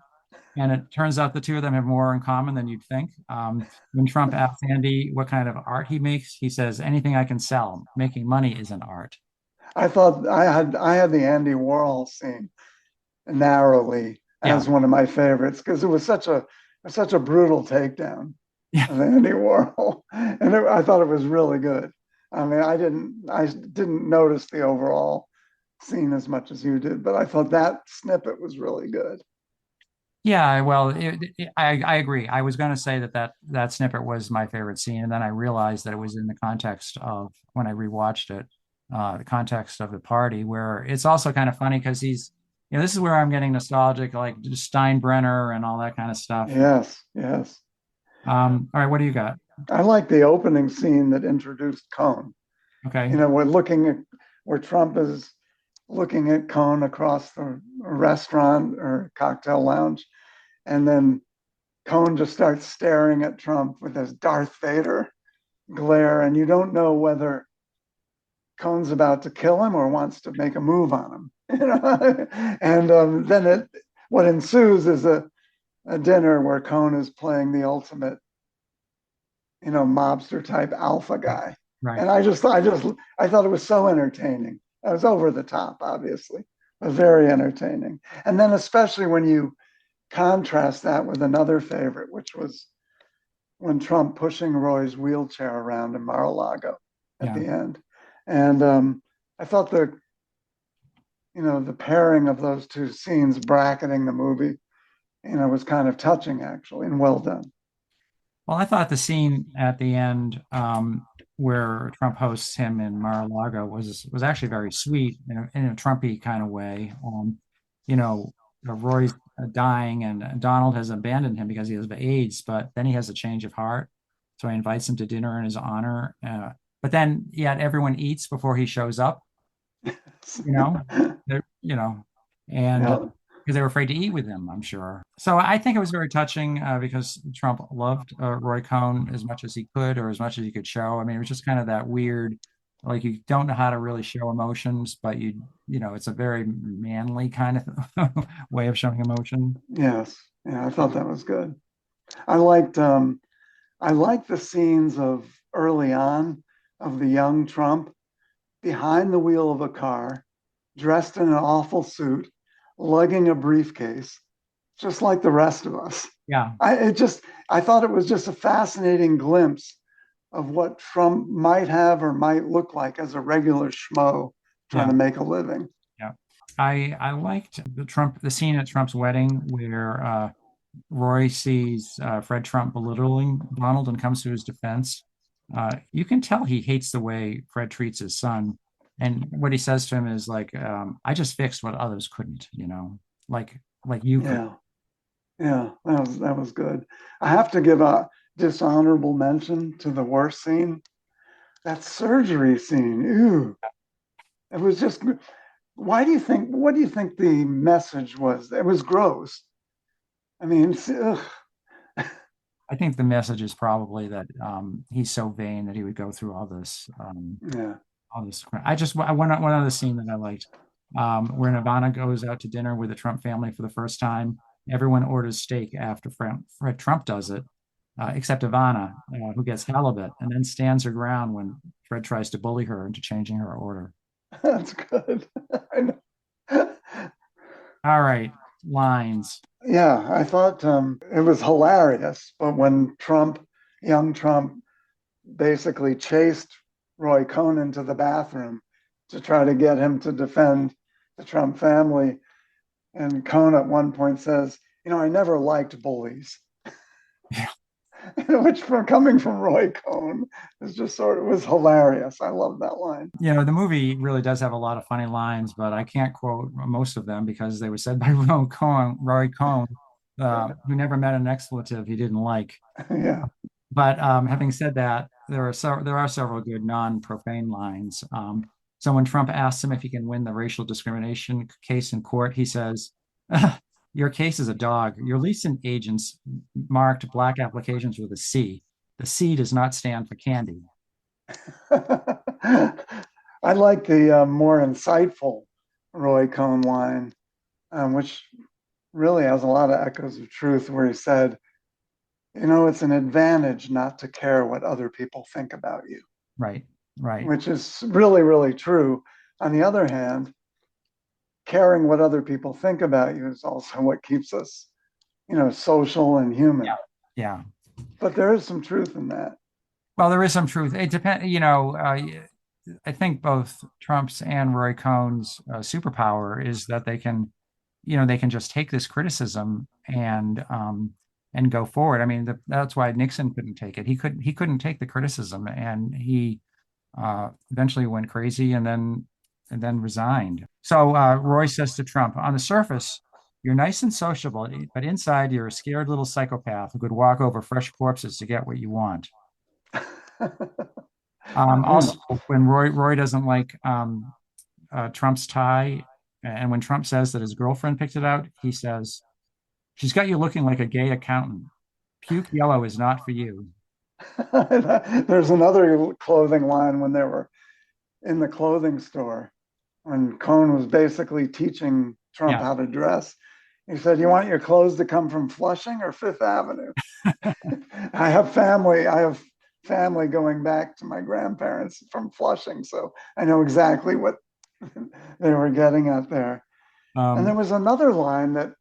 And it turns out the two of them have more in common than you'd think. When Trump asks Andy what kind of art he makes, he says, "Anything I can sell. Making money isn't art." I thought I had the Andy Warhol scene narrowly Yeah, as one of my favorites because it was such a such a brutal takedown Yeah. of Andy Warhol, and I thought it was really good. I mean, I didn't notice the overall scene as much as you did, but I thought that snippet was really good. Yeah, well, I agree. I was going to say that snippet was my favorite scene, and then I realized that it was in the context of when I rewatched it, the context of the party, where it's also kind of funny because this is where I'm getting nostalgic, like Steinbrenner and all that kind of stuff. Yes, yes. All right, what do you got? I like the opening scene that introduced Cohn. Okay, We're looking at where Trump is looking at Cohn across the restaurant or cocktail lounge, and then Cohn just starts staring at Trump with his Darth Vader glare, and you don't know whether Cohn's about to kill him or wants to make a move on him. And then what ensues is a dinner where Cohn is playing the ultimate, mobster type alpha guy. right. And I thought it was so entertaining. It was over the top, obviously, but very entertaining. And then especially when you contrast that with another favorite, which was when Trump pushing Roy's wheelchair around in Mar-a-Lago at Yeah. the end. And I thought the pairing of those two scenes bracketing the movie, was kind of touching actually and well done. Well, I thought the scene at the end, where Trump hosts him in Mar-a-Lago was actually very sweet in a Trumpy kind of way. You know, Roy's dying, and Donald has abandoned him because he has AIDS, but then he has a change of heart, so he invites him to dinner in his honor. But then, yet everyone eats before he shows up. You know, They're- you know, and Yeah. because they were afraid to eat with him, I'm sure. So I think it was very touching, because Trump loved Roy Cohn as much as he could, or as much as he could show. I mean, it was just kind of that weird, like you don't know how to really show emotions, but it's a very manly kind of way of showing emotion. Yes. Yeah, I thought that was good. I liked I liked the scenes of early on of the young Trump behind the wheel of a car, dressed in an awful suit, lugging a briefcase, just like the rest of us. Yeah, I thought it was just a fascinating glimpse of what Trump might have or might look like as a regular schmo trying yeah, to make a living. yeah. I liked the scene at Trump's wedding where Roy sees Fred Trump belittling Donald and comes to his defense. You can tell he hates the way Fred treats his son. And what he says to him is like, I just fixed what others couldn't, like you could. Yeah, yeah, that was good. I have to give a dishonorable mention to the worst scene, that surgery scene. Ooh, it was just. What do you think the message was? It was gross. I mean, ugh, I think the message is probably that he's so vain that he would go through yeah. all this. One other scene that I liked, where Nirvana goes out to dinner with the Trump family for the first time. Everyone orders steak after Fred Trump does it, except Ivana, who gets halibut and then stands her ground when Fred tries to bully her into changing her order. That's good. I know. All right, lines. Yeah, I thought it was hilarious. But when young Trump, basically chased Roy Cohn into the bathroom to try to get him to defend the Trump family, and Cohn at one point says, I never liked bullies. Which, from coming from Roy Cohn, is just sort of was hilarious. I love that line. The movie really does have a lot of funny lines, but I can't quote most of them because they were said by Roy Cohn, who never met an expletive he didn't like. Yeah. But having said that, there are several good non-profane lines. So when Trump asks him if he can win the racial discrimination case in court, he says, "Your case is a dog. Your leasing agents marked black applications with a C. The C does not stand for candy." I like the more insightful Roy Cohn line, which really has a lot of echoes of truth, where he said, it's an advantage not to care what other people think about you, Right, right. which is really, really true. On the other hand, caring what other people think about you is also what keeps us social and human. Yeah. Yeah. But there is some truth in that. Well, there is some truth. It depends, I think both Trump's and Roy Cohn's superpower is that they can just take this criticism and go forward. I mean, that's why Nixon couldn't take it. He couldn't take the criticism, and he eventually went crazy and then resigned. So Roy says to Trump, on the surface, you're nice and sociable, but inside you're a scared little psychopath who could walk over fresh corpses to get what you want. Also, when Roy doesn't like Trump's tie, and when Trump says that his girlfriend picked it out, he says, "She's got you looking like a gay accountant. Puke yellow is not for you." There's another clothing line when they were in the clothing store, when Cohn was basically teaching Trump Yeah. how to dress. He said, "You want your clothes to come from Flushing or Fifth Avenue?" I have family going back to my grandparents from Flushing, so I know exactly what they were getting at there. And Um, there was another line that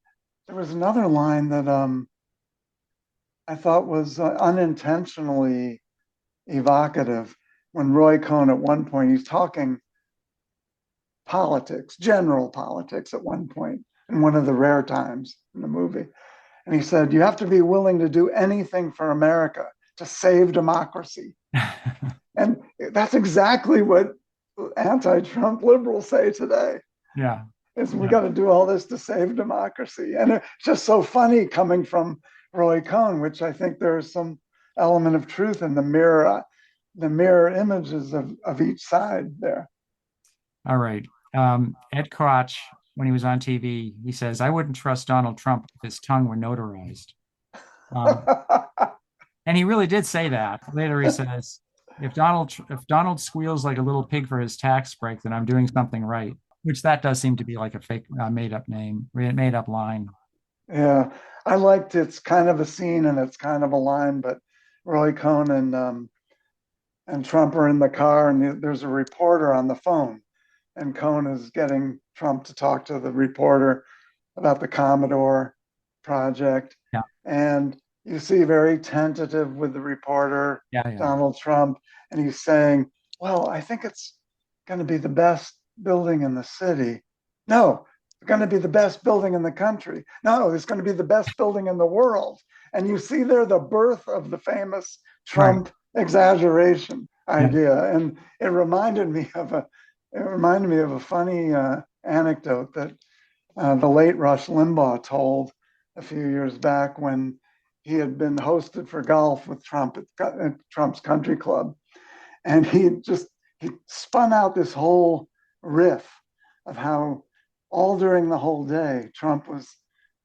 I thought was unintentionally evocative when Roy Cohn at one point he's talking politics, general politics at one point in one of the rare times in the movie. And he said, "You have to be willing to do anything for America to save democracy." And that's exactly what anti-Trump liberals say today. yeah. Is we Yeah. got to do all this to save democracy. And it's just so funny coming from Roy Cohn, which I think there's some element of truth in the mirror images of each side there. All right. Ed Koch, when he was on TV, he says, "I wouldn't trust Donald Trump if his tongue were notarized." Um, and he really did say that. Later, he says, if Donald squeals like a little pig for his tax break, then I'm doing something right." Which that does seem to be like a fake, made up name, made up line. Yeah, I liked it's kind of a scene and it's kind of a line, but Roy Cohn and Trump are in the car and there's a reporter on the phone, and Cohn is getting Trump to talk to the reporter about the Commodore project. Yeah. And you see very tentative with the reporter, Yeah. Yeah. Donald Trump, and he's saying, "Well, I think it's going to be the best building in the city." "No, it's going to be the best building in the country." "No, it's going to be the best building in the world." And you see there the birth of the famous Right. Trump exaggeration Yeah. idea. And it reminded me of a funny anecdote that the late Rush Limbaugh told a few years back when he had been hosted for golf with Trump at Trump's country club. And he spun out this whole riff of how all during the whole day, Trump was,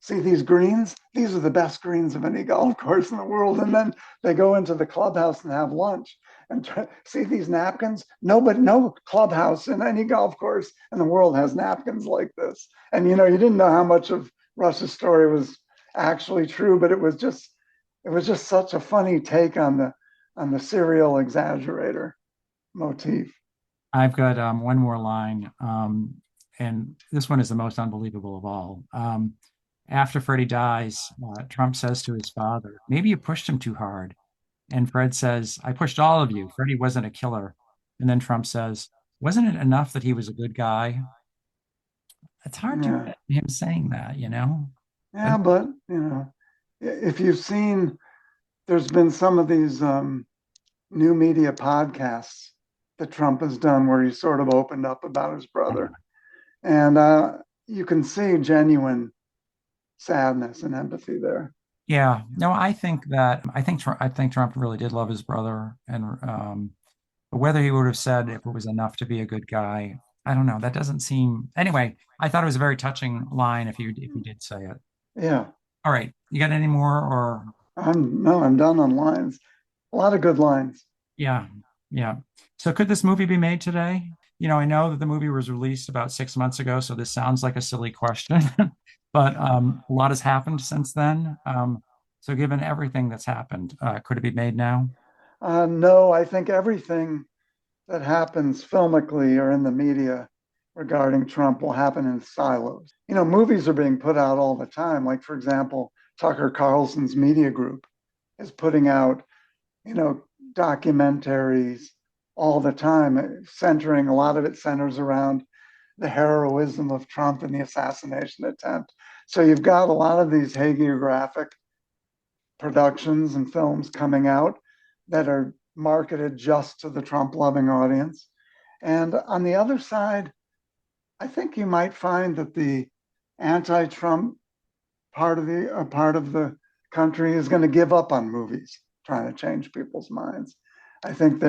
"See these greens? These are the best greens of any golf course in the world." And then they go into the clubhouse and have lunch. And "See these napkins? No clubhouse in any golf course in the world has napkins like this." And you didn't know how much of Russ's story was actually true, but it was just such a funny take on the serial exaggerator motif. I've got one more line, and this one is the most unbelievable of all. After Freddie dies, Trump says to his father, "Maybe you pushed him too hard." And Fred says, "I pushed all of you. Freddie wasn't a killer." And then Trump says, "Wasn't it enough that he was a good guy?" It's hard to Yeah, imagine him saying that. yeah, But but if you've seen, there's been some of these new media podcasts that Trump has done where he sort of opened up about his brother, and you can see genuine sadness and empathy there. yeah, no, I think Trump really did love his brother, and but whether he would have said if it was enough to be a good guy, I don't know. That doesn't seem. Anyway, I thought it was a very touching line if you did say it. Yeah, All right, you got any more or I'm done on lines. A lot of good lines. yeah, yeah. So could this movie be made today? I know that the movie was released about 6 months ago, so this sounds like a silly question, but a lot has happened since then. So given everything that's happened, could it be made now? No, I think everything that happens filmically or in the media regarding Trump will happen in silos. Movies are being put out all the time. Like, for example, Tucker Carlson's media group is putting out, you know, documentaries all the time, centering, a lot of it centers around the heroism of Trump and the assassination attempt. So you've got a lot of these hagiographic productions and films coming out that are marketed just to the Trump loving audience. And on the other side, I think you might find that the anti-Trump part of the country is going to give up on movies trying to change people's minds. I think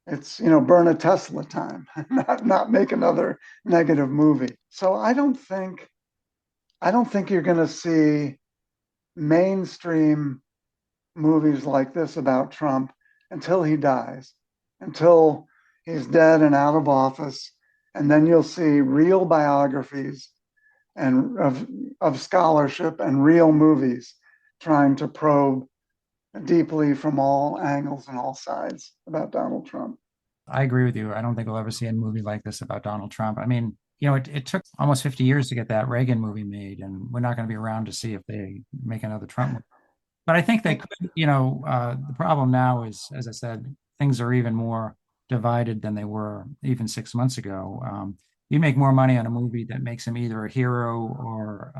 it's burn a Tesla time, not make another negative movie. So I don't think you're going to see mainstream movies like this about Trump until he dies, until he's dead and out of office, and then you'll see real biographies and of scholarship and real movies trying to probe deeply from all angles and all sides about Donald Trump. I agree with you. I don't think we'll ever see a movie like this about Donald Trump. I mean, it took almost 50 years to get that Reagan movie made, and we're not going to be around to see if they make another Trump movie. But I think they could, the problem now is, as I said, things are even more divided than they were even 6 months ago. You make more money on a movie that makes him either a hero or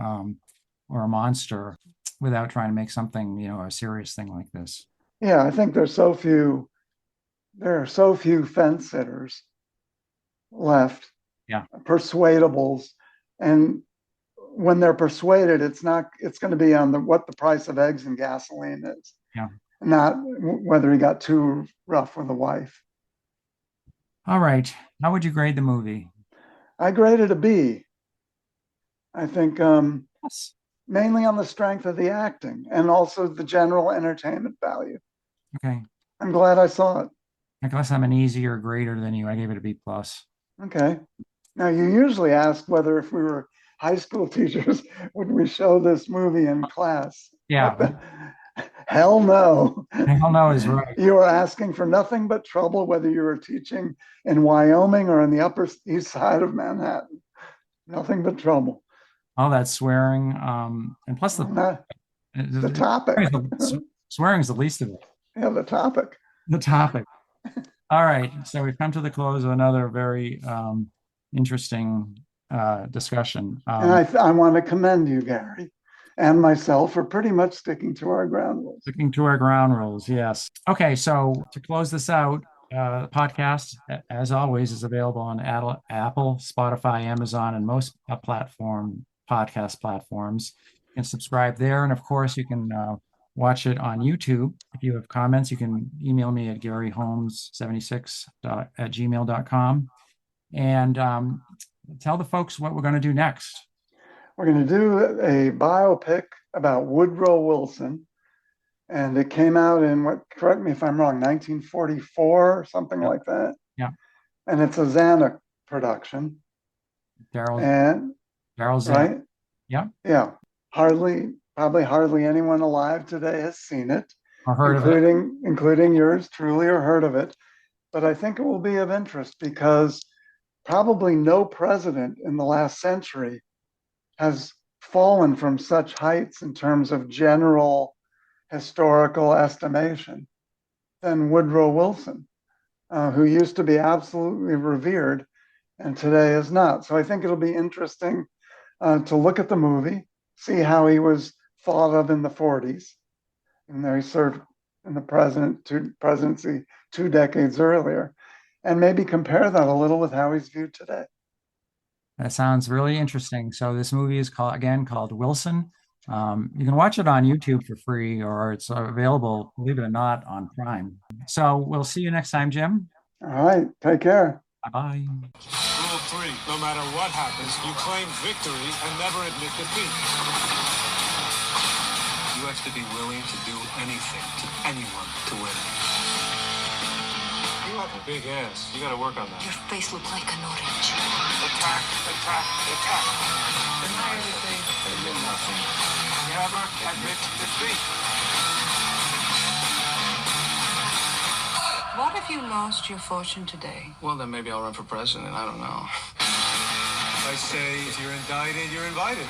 a monster without trying to make something, a serious thing like this. Yeah, I think there are so few fence sitters left, Yeah, persuadables, and when they're persuaded, it's going to be on what the price of eggs and gasoline is, yeah. not whether he got too rough with a wife. All right. How would you grade the movie? I graded a B. I think Yes. mainly on the strength of the acting and also the general entertainment value. Okay. I'm glad I saw it. I guess I'm an easier grader than you. I gave it a B plus. Okay. Now, you usually ask whether if we were high school teachers, would we show this movie in class? What Yeah. the hell no. Hell no is right. You are asking for nothing but trouble, whether you were teaching in Wyoming or on the Upper East Side of Manhattan. Nothing but trouble. All that swearing. And plus Not the topic. swearing is the least of it. Yeah, the topic. The topic. All right. So we've come to the close of another very interesting discussion. And I want to commend you, Gary, and myself for pretty much sticking to our ground rules. Sticking to our ground rules, yes. Okay, so to close this out, the podcast, as always, is available on Apple, Spotify, Amazon, and most podcast platforms. You can subscribe there, and of course, you can watch it on YouTube. If you have comments, you can email me at garyholmes76@gmail.com. And tell the folks what we're going to do next. We're going to do a biopic about Woodrow Wilson. And it came out in, correct me if I'm wrong, 1944 or something like that. Yeah. And it's a Zanuck production. Daryl Zanuck. Right? Yeah. Yeah. Probably hardly anyone alive today has seen it, Or heard of it. including yours truly, or heard of it. But I think it will be of interest because probably no president in the last century has fallen from such heights in terms of general historical estimation than Woodrow Wilson, who used to be absolutely revered and today is not. So I think it'll be interesting to look at the movie, see how he was thought of in the 40s. And there he served in the presidency 2 decades earlier, and maybe compare that a little with how he's viewed today. That sounds really interesting. So this movie is called Wilson. You can watch it on YouTube for free, or it's available, believe it or not, on Prime. So we'll see you next time, Jim. All right, take care. Bye-bye. Rule 3, no matter what happens, you claim victory and never admit defeat. You have to be willing to do anything to anyone to win. You have a big ass. You gotta work on that. Your face looks like an orange. Attack, attack, attack. Deny everything, admit nothing. Never admit defeat. What if you lost your fortune today? Well, then maybe I'll run for president. I don't know. I say, if you're indicted, you're invited.